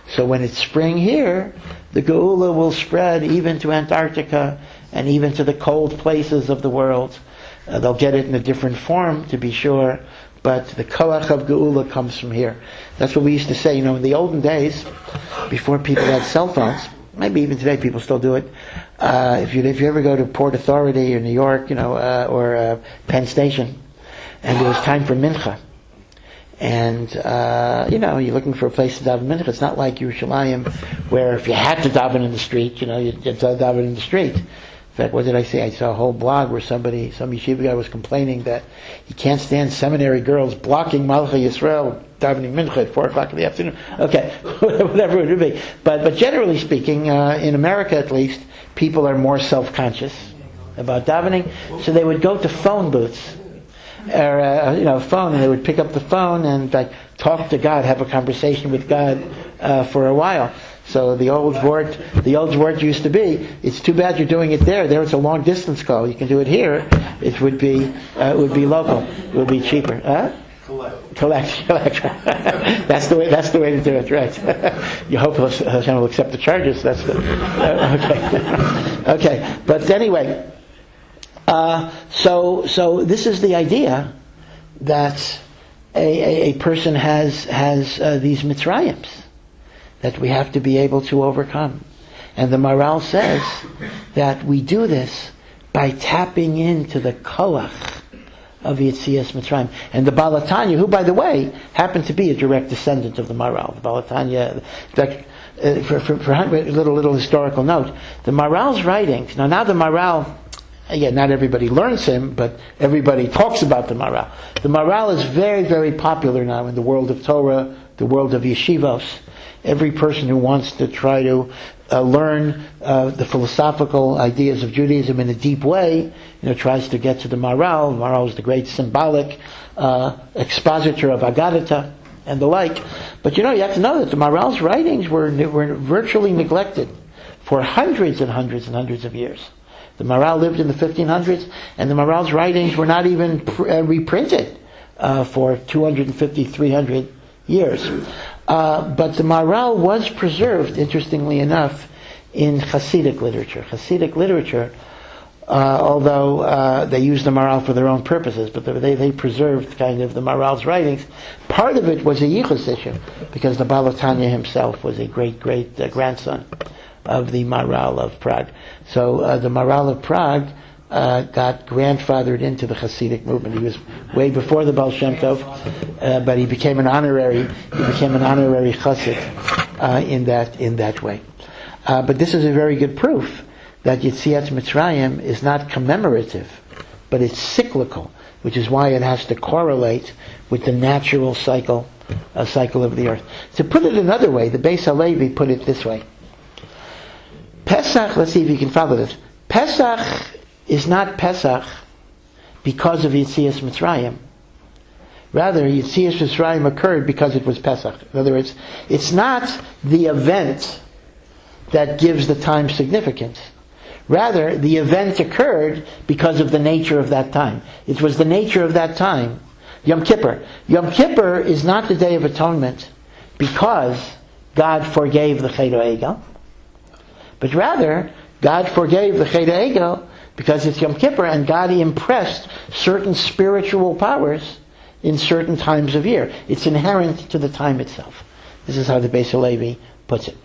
So when it's spring here, the Geula will spread even to Antarctica and even to the cold places of the world. They'll get it in a different form, to be sure, but the koach of Geula comes from here. That's what we used to say, in the olden days, before people had cell phones. Maybe even today people still do it. If you ever go to Port Authority or New York, or Penn Station, and it was time for mincha, and you're looking for a place to daven mincha. It's not like Yerushalayim, where if you had to daven in the street, you'd daven in the street. In fact, what did I say? I saw a whole blog where some yeshiva guy was complaining that he can't stand seminary girls blocking Malchei Yisrael davening mincha at 4 o'clock in the afternoon. Okay, whatever it would be. But generally speaking, in America at least, people are more self-conscious about davening, so they would go to phone booths, or phone, and they would pick up the phone and talk to God, have a conversation with God for a while. So the old word used to be, it's too bad you're doing it there. There it's a long distance call. You can do it here. It would be local. It would be cheaper. Collect. That's the way to do it, right? You hope Hashem will accept the charges. That's okay. Okay. But anyway, so this is the idea that a person has these mitzrayims that we have to be able to overcome. And the Maharal says that we do this by tapping into the koach of Yetzias Mitzrayim. And the Baal HaTanya, who, by the way, happened to be a direct descendant of the Maharal. The Baal HaTanya, for a little historical note, the Maharal's writings, now the Maharal, again, not everybody learns him, but everybody talks about the Maharal. The Maharal is very, very popular now in the world of Torah, the world of yeshivos. Every person who wants to try to learn the philosophical ideas of Judaism in a deep way, tries to get to the Maharal. The Maharal is the great symbolic expositor of Agadata and the like. But you have to know that the Maharal's writings were virtually neglected for hundreds and hundreds and hundreds of years. The Maharal lived in the 1500s, and the Maharal's writings were not even reprinted for 250, 300 years. But the Maharal was preserved, interestingly enough, in Hasidic literature. Hasidic literature, although they used the Maharal for their own purposes, but they preserved kind of the Maharal's writings. Part of it was a yichus issue, because the Baal HaTanya himself was a great grandson of the Maharal of Prague. So the Maharal of Prague got grandfathered into the Hasidic movement. He was way before the Baal Shem Tov, but he became an honorary Chesed in that way. But this is a very good proof that Yetziat Mitzrayim is not commemorative, but it's cyclical, which is why it has to correlate with the natural cycle of the earth. To put it another way, the Beis Halevi put it this way. Pesach, let's see if you can follow this. Pesach is not Pesach because of Yetzias Mitzrayim. Rather, Yetzias Mitzrayim occurred because it was Pesach. In other words, it's not the event that gives the time significance. Rather, the event occurred because of the nature of that time. It was the nature of that time. Yom Kippur. Yom Kippur is not the Day of Atonement because God forgave the Chet HaEgel, but rather God forgave the Chet HaEgel because it's Yom Kippur, and God impressed certain spiritual powers in certain times of year. It's inherent to the time itself. This is how the Beis Halevi puts it.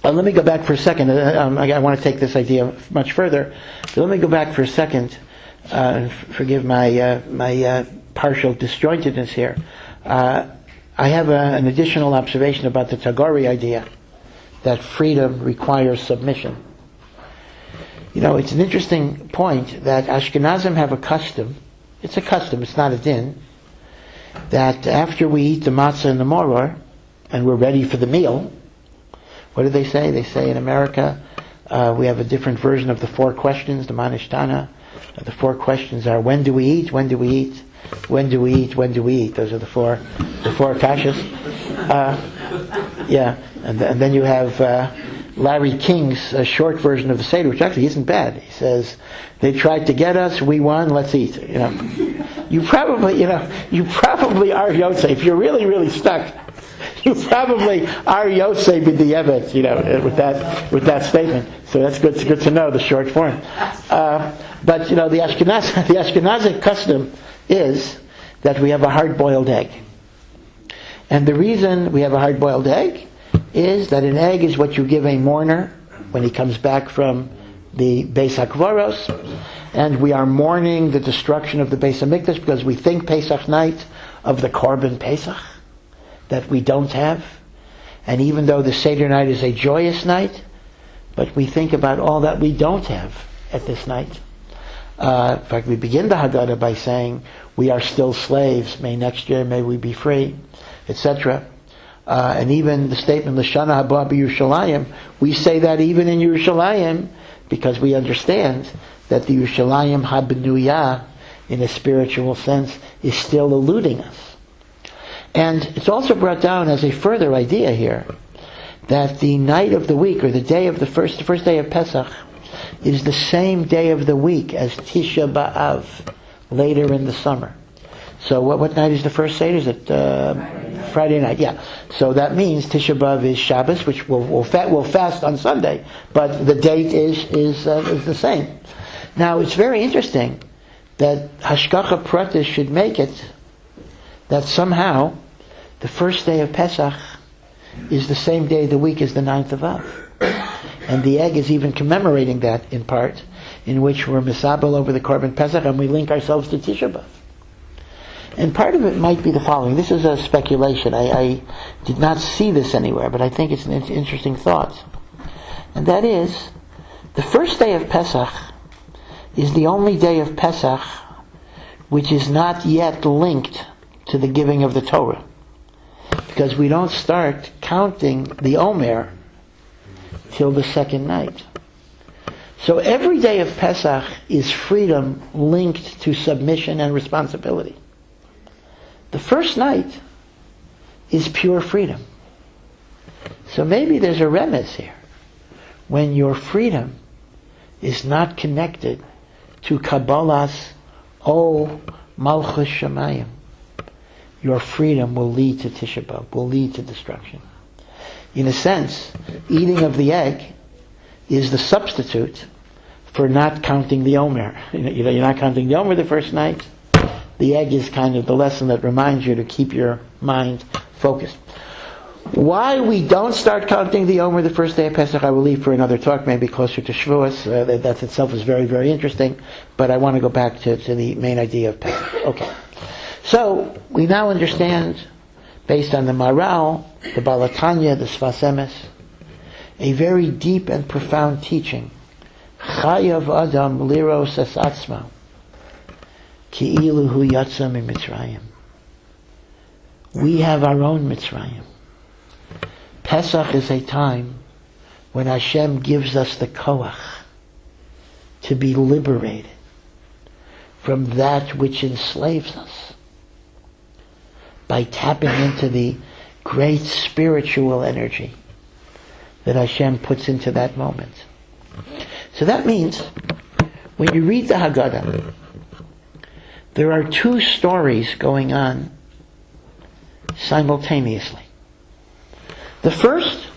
Let me go back for a second. I want to take this idea much further. But let me go back for a second. Forgive my partial disjointedness here. I have an additional observation about the Tagore idea, that freedom requires submission. It's an interesting point that Ashkenazim have a custom. It's a custom, it's not a din, that after we eat the matzah and the moror, and we're ready for the meal, what do they say? They say in America, we have a different version of the 4 questions, the Manishtana. The 4 questions are, when do we eat? When do we eat? When do we eat? When do we eat? Those are the four kashas. And then you have Larry King's short version of the Seder, which actually isn't bad. He says, they tried to get us, we won, let's eat. You probably are Yotzei. If you're really, really stuck, you probably are Yotzei b'di'evet, with that statement. So that's good. It's good to know the short form. But the Ashkenazic custom is that we have a hard-boiled egg, and the reason we have a hard-boiled egg is that an egg is what you give a mourner when he comes back from the Beis HaKvoros, and we are mourning the destruction of the Beis HaMikdash because we think Pesach night of the Korban Pesach that we don't have. And even though the Seder night is a joyous night, but we think about all that we don't have at this night. In fact, we begin the Haggadah by saying, we are still slaves, may next year, may we be free, etc. And even the statement, L'shana haba b'Yerushalayim, we say that even in Yerushalayim, because we understand that the Yerushalayim habenuyah, in a spiritual sense, is still eluding us. And it's also brought down as a further idea here, that the night of the week, or the day of the first day of Pesach, is the same day of the week as Tisha B'Av, later in the summer. So what night is the first Seder? Is it Friday night? Yeah. So that means Tisha B'Av is Shabbos, which we'll fast on Sunday, but the date is the same. Now it's very interesting that Hashgacha Pratis should make it that somehow the first day of Pesach is the same day of the week as the 9th of Av. And the egg is even commemorating that in part, in which we're misabel over the Korban Pesach and we link ourselves to Tisha B'Av. And part of it might be the following. This is a speculation. I did not see this anywhere, but I think it's an interesting thought. And that is, the first day of Pesach is the only day of Pesach which is not yet linked to the giving of the Torah. Because we don't start counting the Omer till the second night. So every day of Pesach is freedom linked to submission and responsibility. The first night is pure freedom. So maybe there's a remez here. When your freedom is not connected to Kabbalah's Ol Malchus Shamayim, your freedom will lead to Tisha B'Av, will lead to destruction. In a sense, eating of the egg is the substitute for not counting the Omer. You're not counting the Omer the first night. The egg is kind of the lesson that reminds you to keep your mind focused. Why we don't start counting the Omer the first day of Pesach, I will leave for another talk, maybe closer to Shavuos. That itself is very, very interesting. But I want to go back to the main idea of Pesach. Okay. So, we now understand, based on the Maral, the Balatanya, the Sfas Emes, a very deep and profound teaching. Chayav Adam liros es atzma, ki'ilu hu yatsa miMitzrayim. We have our own Mitzrayim. Pesach is a time when Hashem gives us the koach to be liberated from that which enslaves us, by tapping into the great spiritual energy that Hashem puts into that moment. So that means, when you read the Haggadah, there are 2 stories going on simultaneously. The first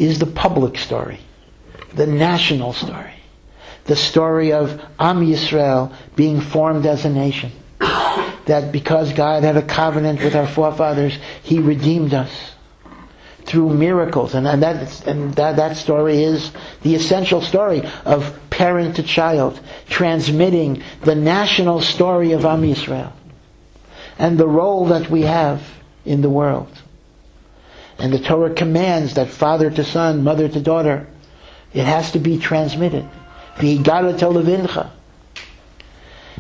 is the public story, the national story, the story of Am Yisrael being formed as a nation. That because God had a covenant with our forefathers, He redeemed us through miracles, and that story is the essential story of parent to child, transmitting the national story of Am Yisrael and the role that we have in the world. And the Torah commands that father to son, mother to daughter, it has to be transmitted. V'higara levincha.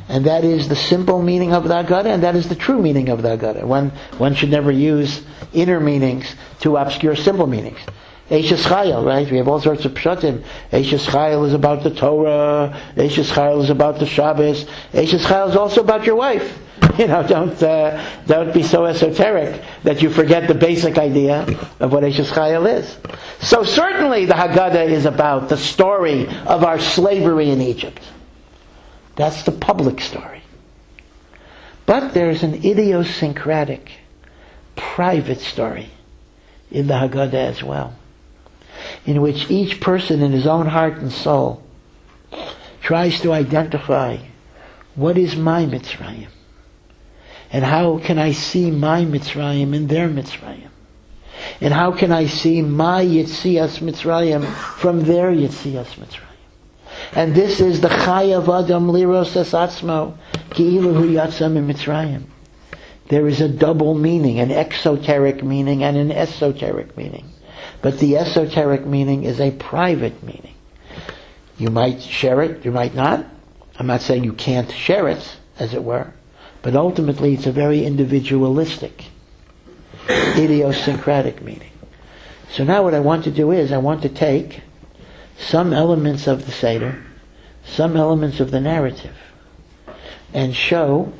And that is the simple meaning of the Haggadah, and that is the true meaning of the Haggadah. One should never use inner meanings to obscure simple meanings. Eishes Chayil, right? We have all sorts of pshatim. Eishes Chayil is about the Torah. Eishes Chayil is about the Shabbos. Eishes Chayil is also about your wife. Don't be so esoteric that you forget the basic idea of what Eishes Chayil is. So certainly the Haggadah is about the story of our slavery in Egypt. That's the public story. But there's an idiosyncratic, private story in the Haggadah as well, in which each person in his own heart and soul tries to identify what is my Mitzrayim, and how can I see my Mitzrayim in their Mitzrayim, and how can I see my Yitzias Mitzrayim from their Yitzias Mitzrayim. And this is the Chayav Adam Liros Es Atzmo Ki'ilu Hu Yatsa Mitzrayim. There is a double meaning, an exoteric meaning and an esoteric meaning. But the esoteric meaning is a private meaning. You might share it, you might not. I'm not saying you can't share it, as it were. But ultimately it's a very individualistic, idiosyncratic meaning. So now what I want to do is, I want to take some elements of the Seder, some elements of the narrative, and show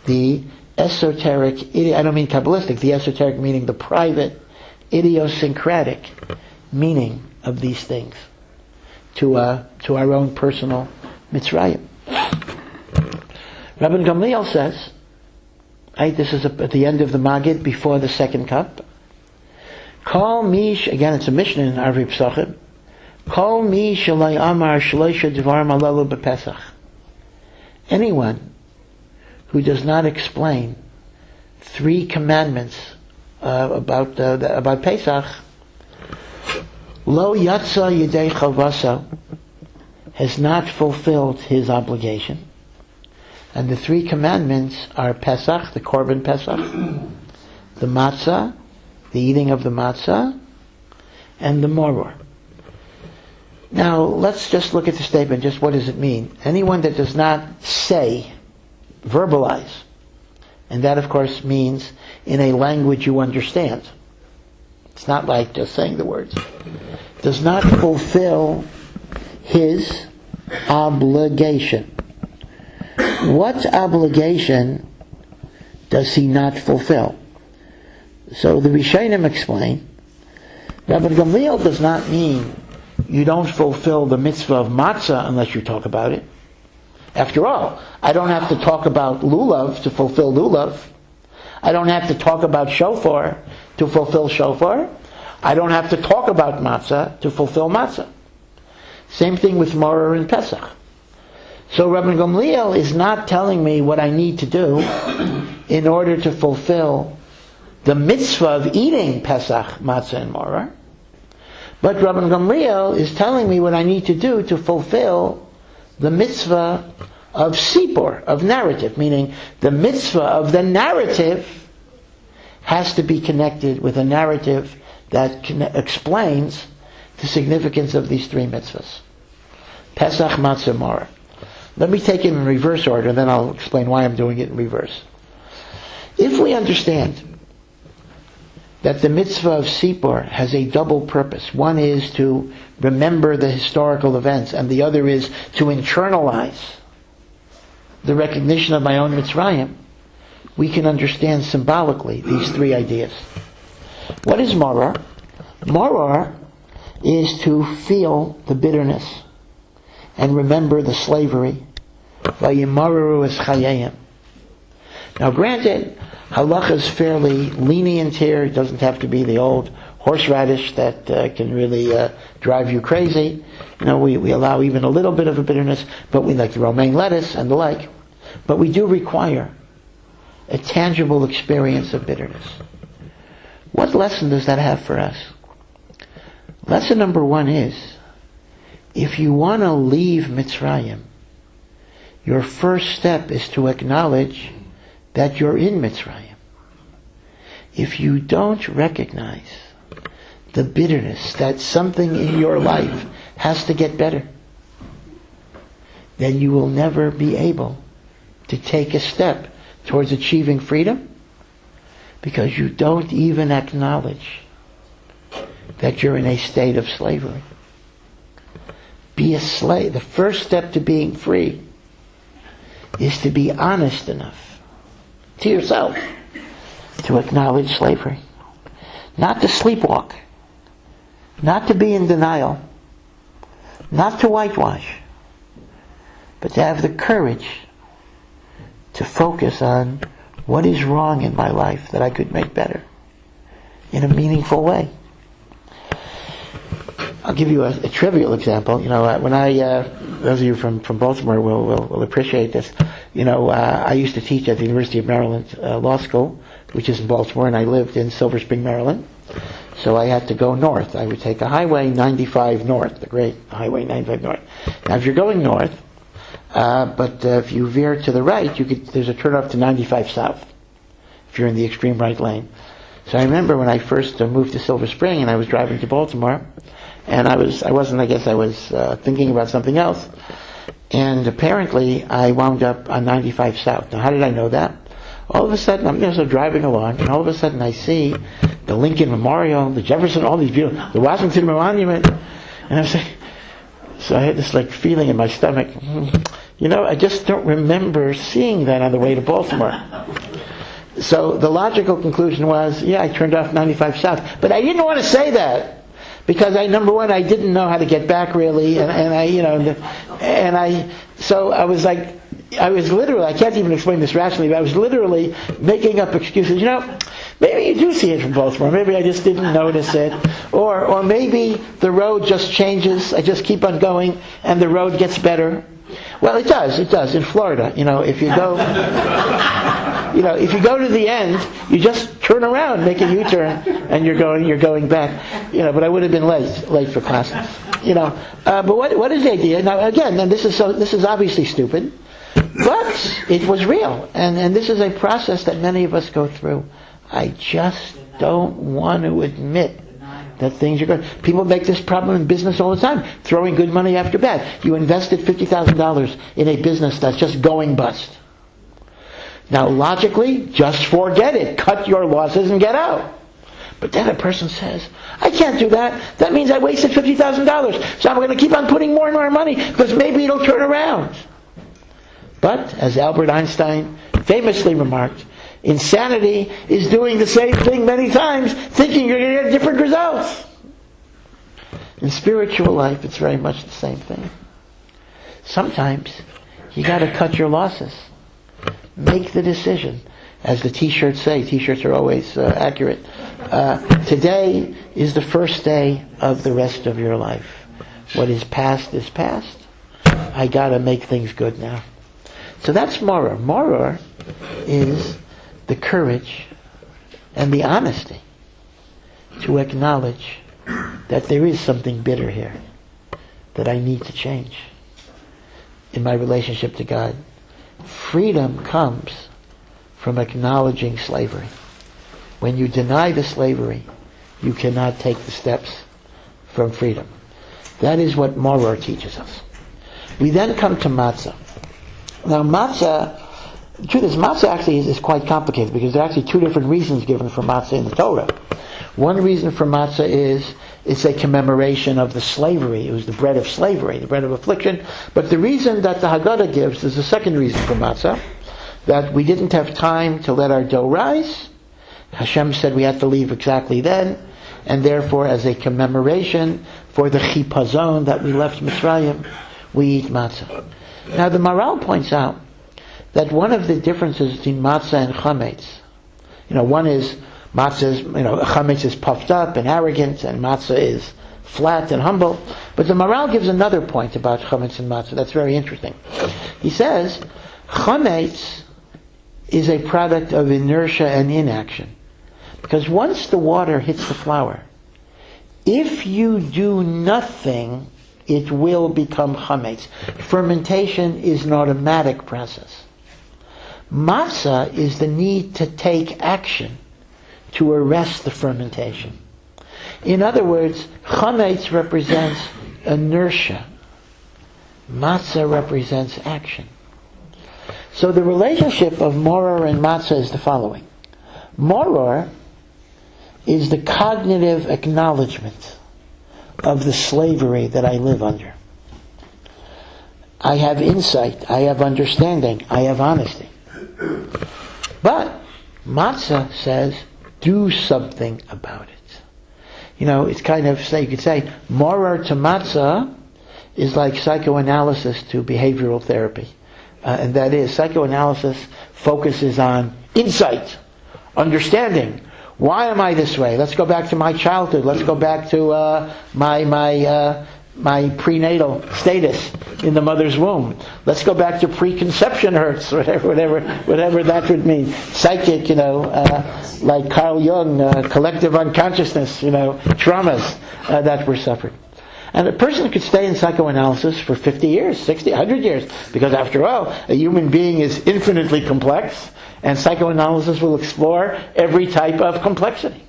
the esoteric, I don't mean Kabbalistic, the esoteric meaning, the private, idiosyncratic meaning of these things to our own personal Mitzrayim. Rabbi Gamliel says, right, this is at the end of the Magid, before the second cup, Kol Mish, again it's a Mishnah in Arvi Psachim, Kol mi shalai amar shloisha dvarim alalu b'Pesach. Anyone who does not explain 3 commandments about Pesach, lo yatsa yidei chavasa, has not fulfilled his obligation. And the 3 commandments are Pesach, the Korban Pesach, the matzah, the eating of the matzah, and the moror. Now, let's just look at the statement. Just what does it mean? Anyone that does not say, verbalize, and that, of course, means in a language you understand. It's not like just saying the words. Does not fulfill his obligation. What obligation does he not fulfill? So the Rishonim explain, Rabbi Gamliel does not mean you don't fulfill the mitzvah of matzah unless you talk about it. After all, I don't have to talk about lulav to fulfill lulav. I don't have to talk about shofar to fulfill shofar. I don't have to talk about matzah to fulfill matzah. Same thing with Moror and Pesach. So Rabbi Gamliel is not telling me what I need to do in order to fulfill the mitzvah of eating Pesach, matzah, and Moror. But Rabbi Gamliel is telling me what I need to do to fulfill the mitzvah of sipur, of narrative, meaning the mitzvah of the narrative has to be connected with a narrative that explains the significance of these 3 mitzvahs. Pesach, Matzah, Moror. Let me take it in reverse order, and then I'll explain why I'm doing it in reverse. If we understand that the mitzvah of sipur has a double purpose. One is to remember the historical events, and the other is to internalize the recognition of my own Mitzrayim. We can understand symbolically these 3 ideas. What is Moror? Moror is to feel the bitterness and remember the slavery. Vayimaru es chayayim. Now granted, halacha is fairly lenient here. It doesn't have to be the old horseradish that can really drive you crazy. We allow even a little bit of a bitterness, but we like the romaine lettuce and the like. But we do require a tangible experience of bitterness. What lesson does that have for us? Lesson number 1 is, if you want to leave Mitzrayim, your first step is to acknowledge that you're in Mitzrayim. If you don't recognize the bitterness that something in your life has to get better, then you will never be able to take a step towards achieving freedom, because you don't even acknowledge that you're in a state of slavery. Be a slave. The first step to being free is to be honest enough to yourself to acknowledge slavery. Not to sleepwalk. Not to be in denial. Not to whitewash. But to have the courage to focus on what is wrong in my life that I could make better in a meaningful way. I'll give you a trivial example. When those of you from Baltimore will appreciate this. I used to teach at the University of Maryland Law School, which is in Baltimore, and I lived in Silver Spring, Maryland. So I had to go north. I would take a Highway 95 north, the great Highway 95 north. Now, if you're going north, but if you veer to the right, there's a turn off to 95 south, if you're in the extreme right lane. So I remember when I first moved to Silver Spring and I was driving to Baltimore, and I was thinking about something else, and apparently I wound up on 95 south. Now, how did I know that? All of a sudden, I'm just driving along, and all of a sudden I see the Lincoln Memorial, the Jefferson, all these beautiful, the Washington Monument, and I'm saying, so I had this feeling in my stomach, I just don't remember seeing that on the way to Baltimore. So the logical conclusion was, I turned off 95 south. But I didn't want to say that, because number one, I didn't know how to get back really, so I was literally, I can't even explain this rationally, but I was literally making up excuses. Maybe you do see it from Baltimore. Maybe I just didn't notice it. Or maybe the road just changes. I just keep on going and the road gets better. Well, it does. In Florida, if you go, if you go to the end, you just turn around, make a U-turn, and you're going back. But I would have been late for classes. But what is the idea? Now, again, and this is obviously stupid, but it was real, and this is a process that many of us go through. I just don't want to admit that things are good. People make this problem in business all the time, throwing good money after bad. You invested $50,000 in a business that's just going bust. Now, logically, just forget it. Cut your losses and get out. But then a person says, I can't do that. That means I wasted $50,000. So I'm going to keep on putting more and more money because maybe it'll turn around. But, as Albert Einstein famously remarked, insanity is doing the same thing many times, thinking you're going to get different results. In spiritual life, it's very much the same thing. Sometimes, you got to cut your losses. Make the decision. As the t-shirts say, t-shirts are always accurate. Today is the first day of the rest of your life. What is past is past. I got to make things good now. So that's moror. Moror is the courage and the honesty to acknowledge that there is something bitter here that I need to change in my relationship to God. Freedom comes from acknowledging slavery. When you deny the slavery, you cannot take the steps from freedom. That is what moror teaches us. We then come to matzah. Now matzah, the truth is matzah actually is quite complicated because there are actually two different reasons given for matzah in the Torah. One reason for matzah is it's a commemoration of the slavery. It was the bread of slavery, the bread of affliction. But the reason that the Haggadah gives is the second reason for matzah, that we didn't have time to let our dough rise. Hashem said we had to leave exactly then, and therefore as a commemoration for the chipazon that we left Mitzrayim, we eat matzah. Now the Maral points out that one of the differences between matzah and chametz, one is Matzah is, chametz is puffed up and arrogant, and matzah is flat and humble. But the Maral gives another point about chametz and matzah that's very interesting. He says, chametz is a product of inertia and inaction. Because once the water hits the flour, if you do nothing, it will become chametz. Fermentation is an automatic process. Matzah is the need to take action to arrest the fermentation. In other words, chametz represents inertia. Matzah represents action. So the relationship of moror and matzah is the following. Moror is the cognitive acknowledgement of the slavery that I live under. I have insight, I have understanding, I have honesty. But matzah says, do something about it. It's kind of, you could say, moror to matzah is like psychoanalysis to behavioral therapy. And that is, psychoanalysis focuses on insight, understanding. Why am I this way? Let's go back to my childhood. Let's go back to my prenatal status in the mother's womb. Let's go back to preconception hurts, whatever that would mean. Psychic, like Carl Jung, collective unconsciousness, traumas that were suffered. And a person could stay in psychoanalysis for 50 years, 60, 100 years, because after all, a human being is infinitely complex, and psychoanalysis will explore every type of complexity.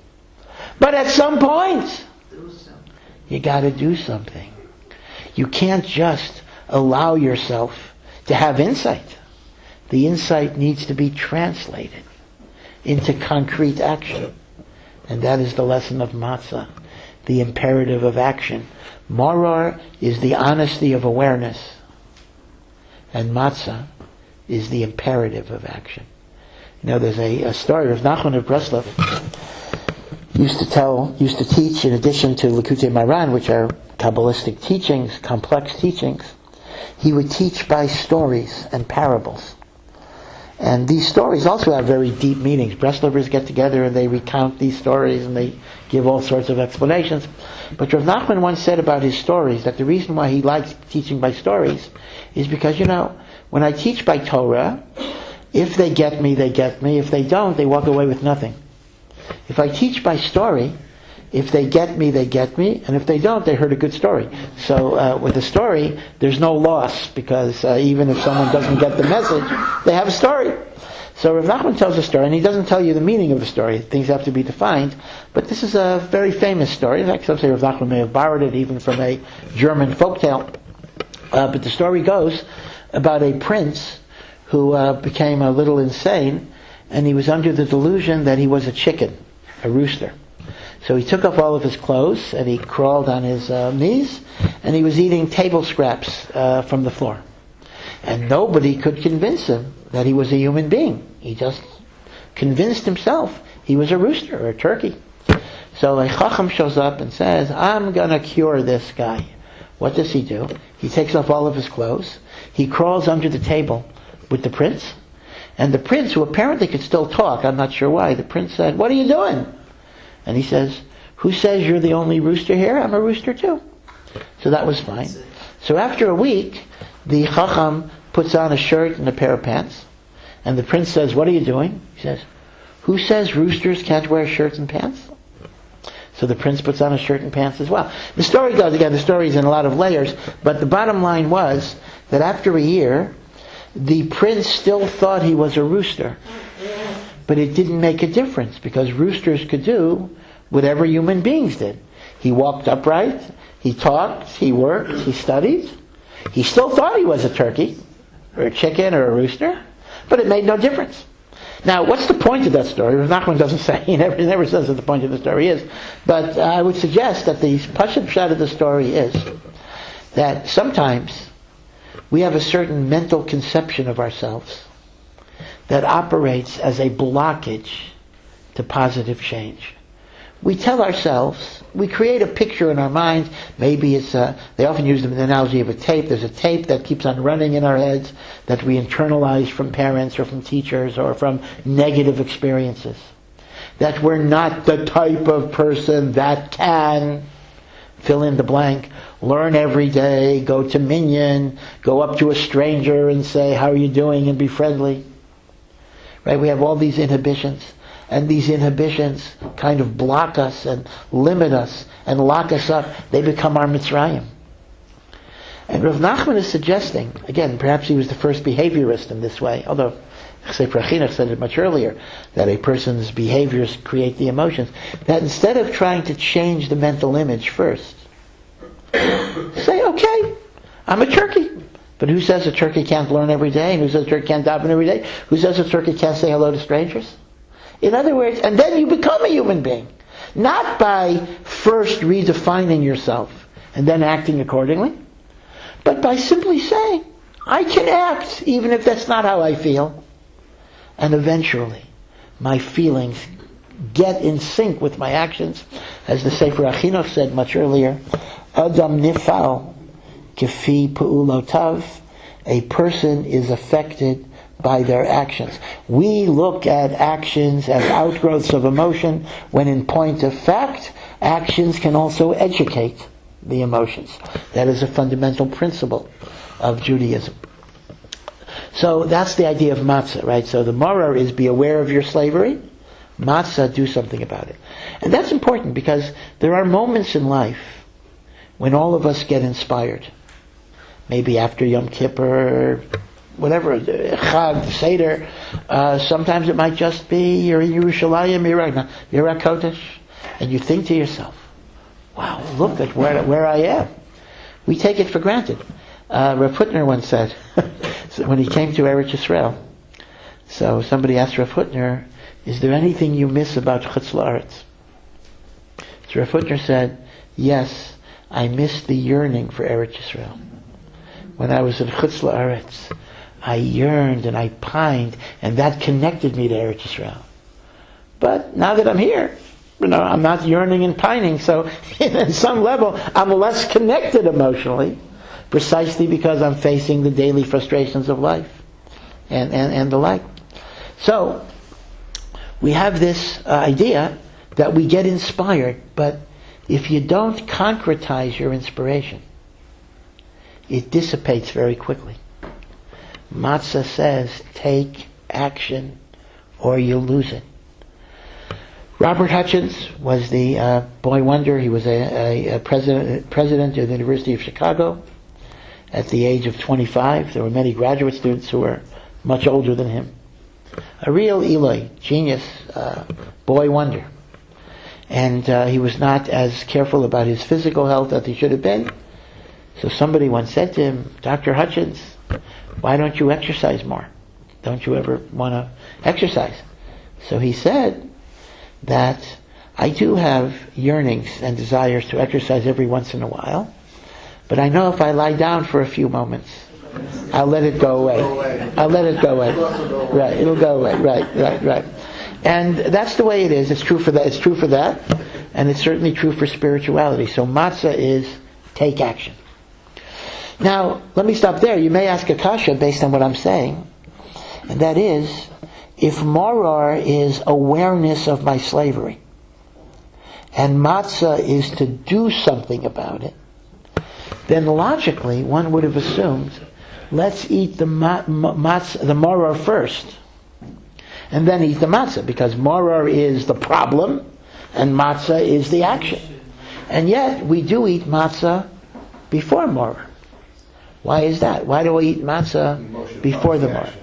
But at some point, you got to do something. You can't just allow yourself to have insight. The insight needs to be translated into concrete action. And that is the lesson of matzah, the imperative of action. Moror is the honesty of awareness, and matzah is the imperative of action. There's a story of Nachman of Breslov used to teach, in addition to Likutei Moharan, which are Kabbalistic teachings, complex teachings, he would teach by stories and parables. And these stories also have very deep meanings. Breslovers get together and they recount these stories and they give all sorts of explanations. But Rav Nachman once said about his stories that the reason why he likes teaching by stories is because, when I teach by Torah, if they get me, they get me. If they don't, they walk away with nothing. If I teach by story, if they get me, they get me. And if they don't, they heard a good story. So with a story, there's no loss, because even if someone doesn't get the message, they have a story. So Rav Nachman tells a story, and he doesn't tell you the meaning of the story. Things have to be defined. But this is a very famous story. In fact, some say Rav Nachman may have borrowed it even from a German folktale. But the story goes about a prince who became a little insane, and he was under the delusion that he was a chicken, a rooster. So he took off all of his clothes, and he crawled on his knees, and he was eating table scraps from the floor. And nobody could convince him that he was a human being. He just convinced himself he was a rooster or a turkey. So a chacham shows up and says, I'm going to cure this guy. What does he do? He takes off all of his clothes. He crawls under the table with the prince. And the prince, who apparently could still talk, I'm not sure why, the prince said, what are you doing? And he says, who says you're the only rooster here? I'm a rooster too. So that was fine. So after a week, the chacham puts on a shirt and a pair of pants. And the prince says, what are you doing? He says, who says roosters can't wear shirts and pants? So the prince puts on a shirt and pants as well. The story goes, again, the story is in a lot of layers, but the bottom line was that after a year, the prince still thought he was a rooster. But it didn't make a difference, because roosters could do whatever human beings did. He walked upright, he talked, he worked, he studied. He still thought he was a turkey, or a chicken, or a rooster, but it made no difference. Now, what's the point of that story? Rav Nachman doesn't say, he never says what the point of the story is, but I would suggest that the pashut pshat of the story is that sometimes we have a certain mental conception of ourselves that operates as a blockage to positive change. We tell ourselves, we create a picture in our minds, maybe it's, they often use the analogy of a tape. There's a tape that keeps on running in our heads that we internalize from parents or from teachers or from negative experiences. that we're not the type of person that can fill in the blank, learn every day, go to Minyan, go up to a stranger and say, how are you doing, and be friendly. Right? We have all these inhibitions, and these inhibitions kind of block us and limit us and lock us up. They become our Mitzrayim. And Rav Nachman is suggesting, again, perhaps he was the first behaviorist in this way, although Sefer Chinuch said it much earlier, that a person's behaviors create the emotions, that instead of trying to change the mental image first, say, okay, I'm a turkey. But who says a turkey can't learn every day? And who says a turkey can't daven every day? Who says a turkey can't say hello to strangers? In other words, and then you become a human being. Not by first redefining yourself and then acting accordingly, but by simply saying, I can act even if that's not how I feel. And eventually, my feelings get in sync with my actions. As the Sefer Chinuch said much earlier, Adam nifal kefi pe'ulotav, a person is affected by their actions. We look at actions as outgrowths of emotion, when in point of fact, actions can also educate the emotions. That is a fundamental principle of Judaism. So that's the idea of matzah, right? So the morar is be aware of your slavery. Matzah, do something about it. And that's important because there are moments in life when all of us get inspired. Maybe after Yom Kippur, whatever, Chag, Seder. Sometimes it might just be you're in Yerushalayim, you're at Kodesh, and you think to yourself, wow, look at where I am. We take it for granted. Rav Hutner once said, when he came to Eretz Yisrael, so somebody asked Rav Hutner, is there anything you miss about Chutz La'aretz? So Rav Hutner said, yes, I miss the yearning for Eretz Yisrael. When I was in Chutz La'aretz, I yearned and I pined, and that connected me to Eretz Yisrael. But now that I'm here, I'm not yearning and pining, so at some level, I'm less connected emotionally, precisely because I'm facing the daily frustrations of life and the like. So, we have this idea that we get inspired, but if you don't concretize your inspiration, it dissipates very quickly. Matzah says, take action or you'll lose it. Robert Hutchins was the boy wonder. He was a president of the University of Chicago at the age of 25. There were many graduate students who were much older than him. A real Eloi, genius, boy wonder. And he was not as careful about his physical health as he should have been. So somebody once said to him, Dr. Hutchins, why don't you exercise more? Don't you ever want to exercise? So he said that I do have yearnings and desires to exercise every once in a while, but I know if I lie down for a few moments, I'll let it go away. I'll let it go away. Right, it'll go away. Right. And that's the way it is. It's true for that. It's true for that, and it's certainly true for spirituality. So matzah is take action. Now, let me stop there. You may ask a kasha based on what I'm saying, and that is, if morar is awareness of my slavery, and matzah is to do something about it, then logically one would have assumed, let's eat the morar first, and then eat the matzah, because morar is the problem, and matzah is the action. And yet, we do eat matzah before morar. Why is that? Why do we eat matzah before the morar?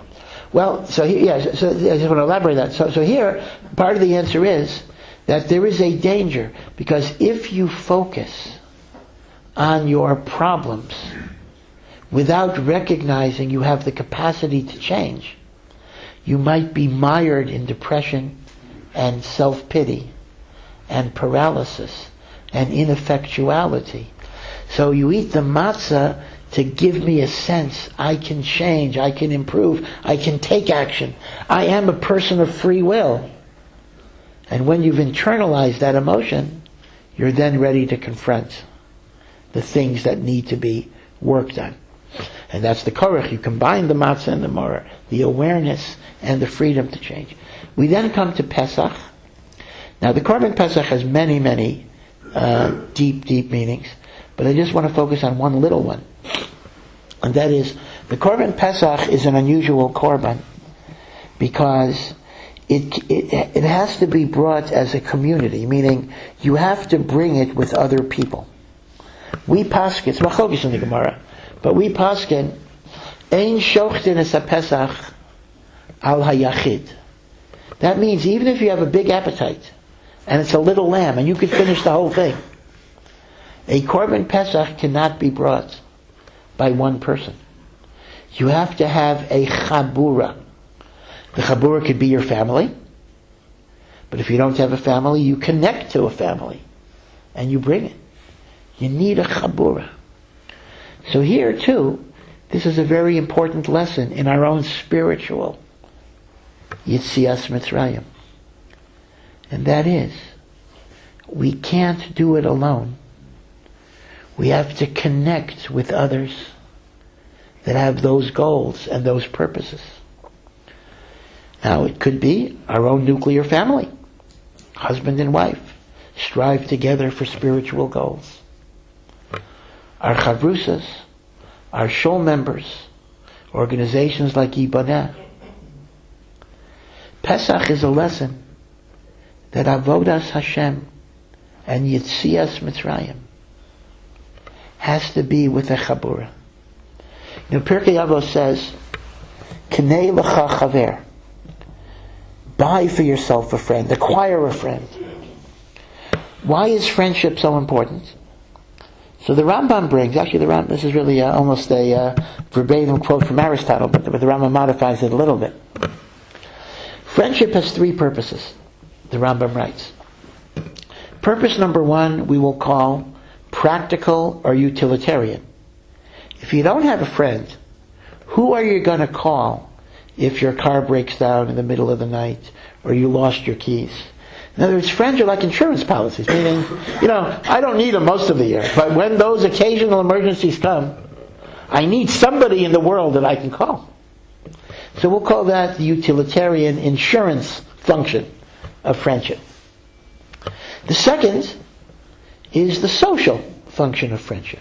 Well, so I just want to elaborate that. So here, part of the answer is that there is a danger, because if you focus on your problems without recognizing you have the capacity to change, you might be mired in depression and self-pity and paralysis and ineffectuality. So you eat the matzah to give me a sense I can change, I can improve, I can take action. I am a person of free will. And when you've internalized that emotion, you're then ready to confront the things that need to be worked on. And that's the korach. You combine the matzah and the morar, the awareness and the freedom to change. We then come to Pesach, Now, the Korban Pesach has many, many deep, deep meanings, but I just want to focus on one little one. And that is, the Korban Pesach is an unusual Korban because it has to be brought as a community, meaning you have to bring it with other people. We paskin, it's machlokes in the Gemara, but we paskin, ein shochtin es ha-Pesach al hayachid. That means even if you have a big appetite, and it's a little lamb, and you could finish the whole thing, a Korban Pesach cannot be brought by one person. You have to have a chabura. The chabura could be your family, but if you don't have a family, you connect to a family, and you bring it. You need a chabura. So here too, this is a very important lesson in our own spiritual Yitzias Mitzrayim. And that is, we can't do it alone. We have to connect with others that have those goals and those purposes. Now, it could be our own nuclear family. Husband and wife strive together for spiritual goals. Our chavrusas, our shul members, organizations like Yiboneh. Pesach is a lesson that Avodas Hashem and Yitzias Mitzrayim has to be with a chabura. You know, Pirkei Avos says, Knei lecha chaver. Buy for yourself a friend. Acquire a friend. Why is friendship so important? So the Rambam brings, actually this is really almost a verbatim quote from Aristotle, but the Rambam modifies it a little bit. Friendship has three purposes, the Rambam writes. Purpose number one we will call practical or utilitarian. If you don't have a friend, who are you going to call if your car breaks down in the middle of the night or you lost your keys? In other words, friends are like insurance policies, meaning, I don't need them most of the year, but when those occasional emergencies come, I need somebody in the world that I can call. So we'll call that the utilitarian insurance function of friendship. The second is the social function of friendship.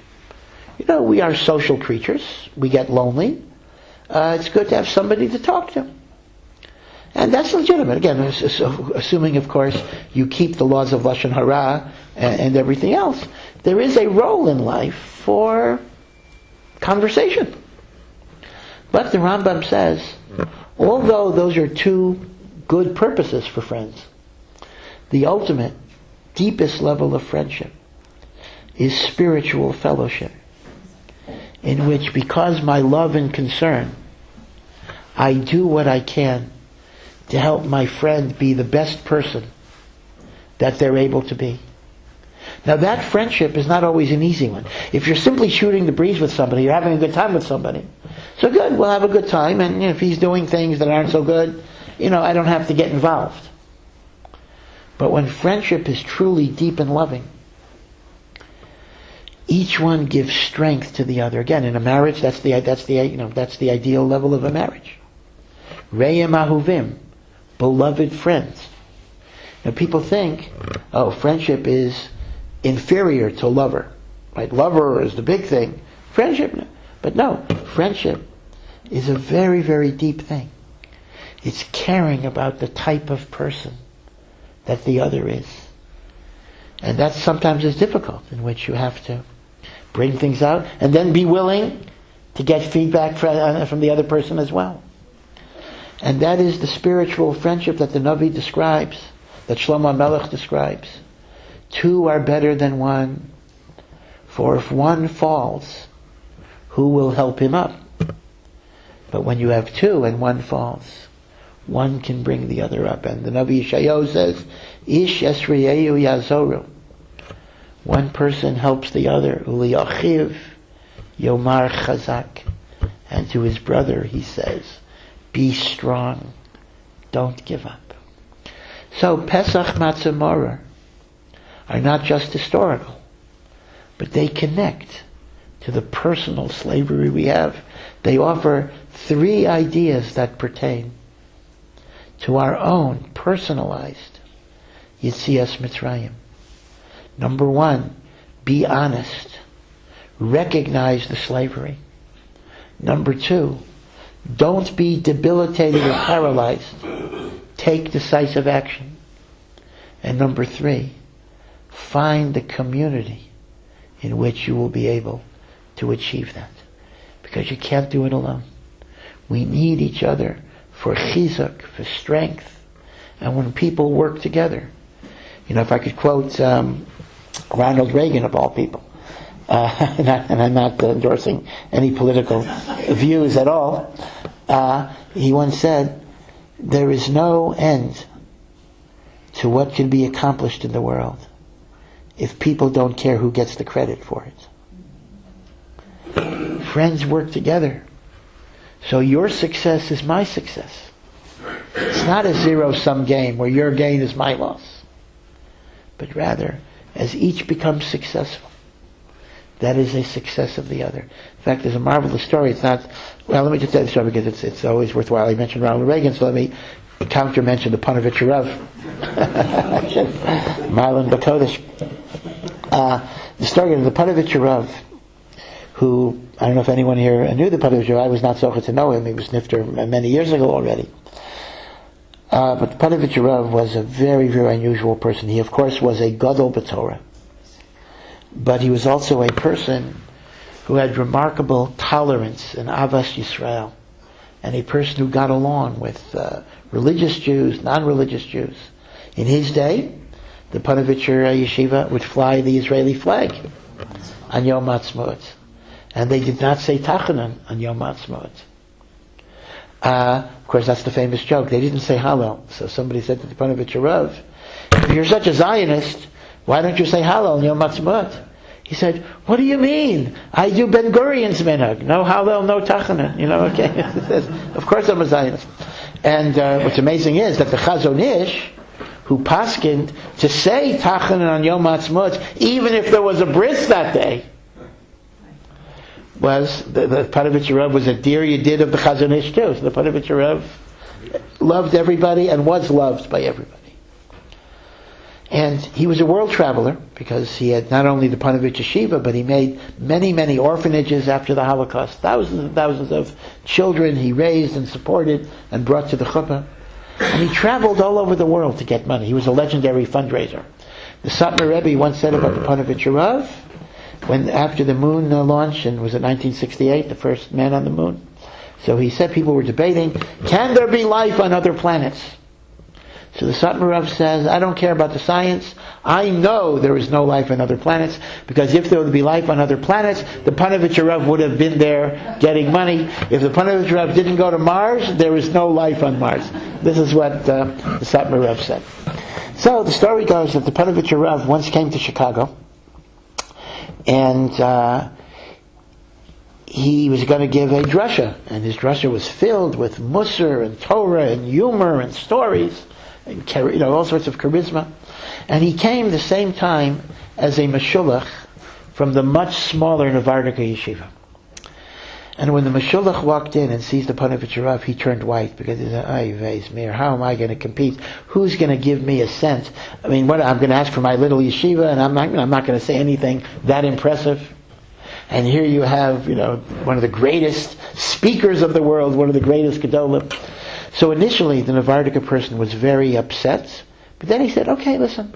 We are social creatures. We get lonely. It's good to have somebody to talk to. And that's legitimate. Again, assuming, of course, you keep the laws of Lashon Hara and everything else. There is a role in life for conversation. But the Rambam says, although those are two good purposes for friends, the ultimate, deepest level of friendship is spiritual fellowship, in which, because my love and concern, I do what I can to help my friend be the best person that they're able to be. Now that friendship is not always an easy one. If you're simply shooting the breeze with somebody, you're having a good time with somebody, so good, we'll have a good time, and if he's doing things that aren't so good, I don't have to get involved. But when friendship is truly deep and loving, each one gives strength to the other. Again, in a marriage, that's the ideal level of a marriage. Re'em ahuvim, beloved friends. Now people think, friendship is inferior to lover. Right? Lover is the big thing. Friendship, no. But no, friendship is a very, very deep thing. It's caring about the type of person that the other is. And that sometimes is difficult, in which you have to bring things out and then be willing to get feedback from the other person as well. And that is the spiritual friendship that the Navi describes, that Shlomo Melech describes. Two are better than one, for if one falls, who will help him up? But when you have two and one falls, one can bring the other up. And the Navi Yeshayahu says, Ish esriyeyu yazoru. One person helps the other. Uliyachiv yomar chazak. And to his brother he says, be strong. Don't give up. So Pesach Matzah Maror are not just historical, but they connect to the personal slavery we have. They offer three ideas that pertain to our own personalized Yitzias Mitzrayim. Number one, be honest. Recognize the slavery. Number two, don't be debilitated or paralyzed. Take decisive action. And number three, find the community in which you will be able to achieve that. Because you can't do it alone. We need each other for chizuk, for strength. And when people work together. If I could quote Ronald Reagan, of all people, and I'm not endorsing any political views at all, he once said, there is no end to what can be accomplished in the world if people don't care who gets the credit for it. Friends work together. So your success is my success. It's not a zero-sum game where your gain is my loss. But rather, as each becomes successful, that is a success of the other. In fact, there's a marvelous story. It's not, well, let me just tell the story because it's always worthwhile. I mentioned Ronald Reagan, so let me counter-mention the Panovich Rav. Marlon Bakodesh. The story of the Panovich Rav, who, I don't know if anyone here knew the Panovich Rav. I was not so good to know him. He was nifter many years ago already. But the Panovich Rav was a very, very unusual person. He, of course, was a Gadol B'Torah. But he was also a person who had remarkable tolerance and Avas Yisrael. And a person who got along with religious Jews, non-religious Jews. In his day, the Panovich Yeshiva would fly the Israeli flag on Yom Ha'atzmaut. And they did not say Tachanan on Yom Ha'atzmaut. Of course, that's the famous joke. They didn't say Hallel. So somebody said to the Panovich Rav, if you're such a Zionist, why don't you say Hallel on Yom Ha'atzmaut? He said, what do you mean? I do Ben Gurion's minhag. No Hallel, no Tachana. Okay. Of course I'm a Zionist. And what's amazing is that the Chazon Ish, who paskined to say Tachana on Yom Ha'atzmaut, even if there was a bris that day, was, the Panovich Rav was a dear Yedid of the Chazon Ish too. So the Panovich Rav loved everybody and was loved by everybody. And he was a world traveler because he had not only the Panovich Yeshiva, but he made many, many orphanages after the Holocaust. Thousands and thousands of children he raised and supported and brought to the chuppah. And he traveled all over the world to get money. He was a legendary fundraiser. The Satmar Rebbe once said about the Panovich Rav, when after the moon launch, and was it 1968, the first man on the moon? So he said people were debating, can there be life on other planets? So the Satmar Rav says, I don't care about the science. I know there is no life on other planets, because if there would be life on other planets, the Panovich Rav would have been there getting money. If the Panovich Rav didn't go to Mars, there is no life on Mars. This is what the Satmar Rav said. So the story goes that the Panovich Rav once came to Chicago, and he was going to give a drasha, and his drasha was filled with Musar and Torah and humor and stories, and all sorts of charisma. And he came the same time as a meshulach from the much smaller Novardika yeshiva. And when the meshulach walked in and sees the Panovich Rav, he turned white because he said, "Ay vez mir, how am I going to compete? Who's going to give me a cent? I mean, what I'm going to ask for my little yeshiva, and I'm not going to say anything that impressive." And here you have, one of the greatest speakers of the world, one of the greatest gedolim. So initially, the Novardika person was very upset, but then he said, "Okay, listen,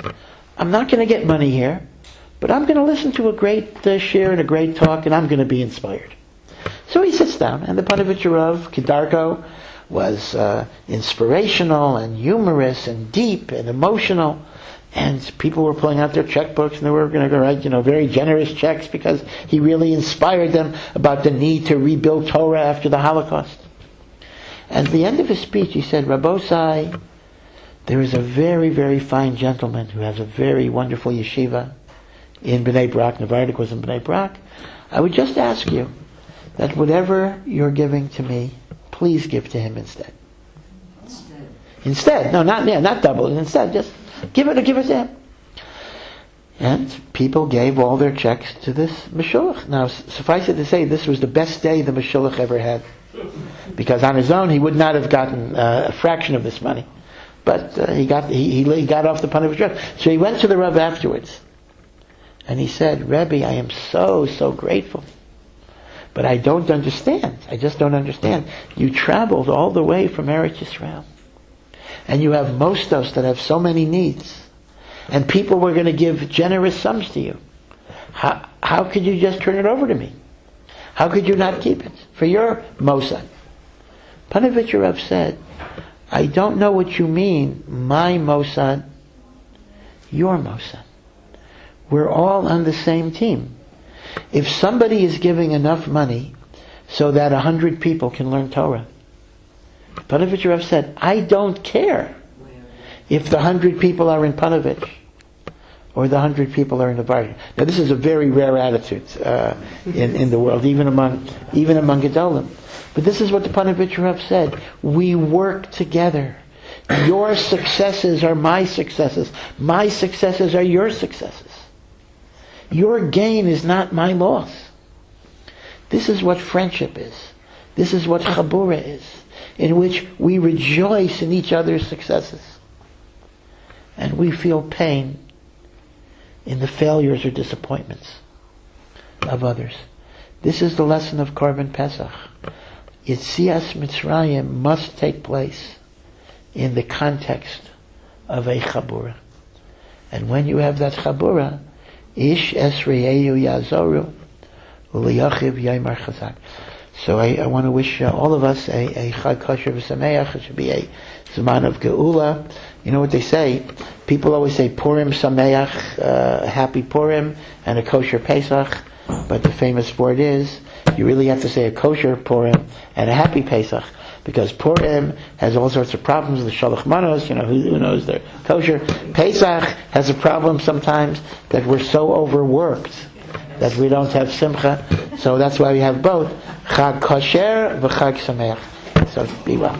I'm not going to get money here, but I'm going to listen to a great shir and a great talk, and I'm going to be inspired." So he sits down, and the Panovich Rav, Kedarko, was inspirational and humorous and deep and emotional, and people were pulling out their checkbooks and they were going to write, very generous checks because he really inspired them about the need to rebuild Torah after the Holocaust. And at the end of his speech, he said, "Rabosai, there is a very, very fine gentleman who has a very wonderful yeshiva in Bnei Brak. Novardik was in Bnei Brak. I would just ask you that whatever you're giving to me, please give to him instead." Instead. No, not double. Instead, just give it to him. And people gave all their checks to this Meshulach. Now, suffice it to say, this was the best day the Meshulach ever had. Because on his own, he would not have gotten a fraction of this money. But he got off the Panovich Rav. So he went to the Rav afterwards. And he said, Rebbe, I am so, so grateful. But I don't understand. I just don't understand. You traveled all the way from Eretz Yisrael. And you have mostos that have so many needs. And people were going to give generous sums to you. How could you just turn it over to me? How could you not keep it for your Mossad? Panovich Rav said, I don't know what you mean, my Mossad, your Mossad. We're all on the same team. If somebody is giving enough money so that 100 people can learn Torah, Panovich Rav said, I don't care if the 100 people are in Panovich or the 100 people are in the Varga. Now this is a very rare attitude in the world, even among Gedolim. But this is what the Panovich Rav said. We work together. Your successes are my successes. My successes are your successes. Your gain is not my loss. This is what friendship is. This is what Chabura is, in which we rejoice in each other's successes. And we feel pain in the failures or disappointments of others. This is the lesson of Korban Pesach. Yetzias Mitzrayim must take place in the context of a Chabura. And when you have that Chabura, Ish Esreyehu Yazoru Uliyachiv Yaimar Chazak. So I want to wish all of us a Chag Kosher V'Sameach. It should be a Zman of Geula. You know what they say? People always say Purim Sameach, Happy Purim, and a Kosher Pesach. But the famous word is, you really have to say a Kosher Purim and a Happy Pesach. Because Purim has all sorts of problems, the Shalach Manos, who knows they're kosher. Pesach has a problem sometimes that we're so overworked that we don't have Simcha. So that's why we have both. Chag Kosher v'Chag Sameach. So be well.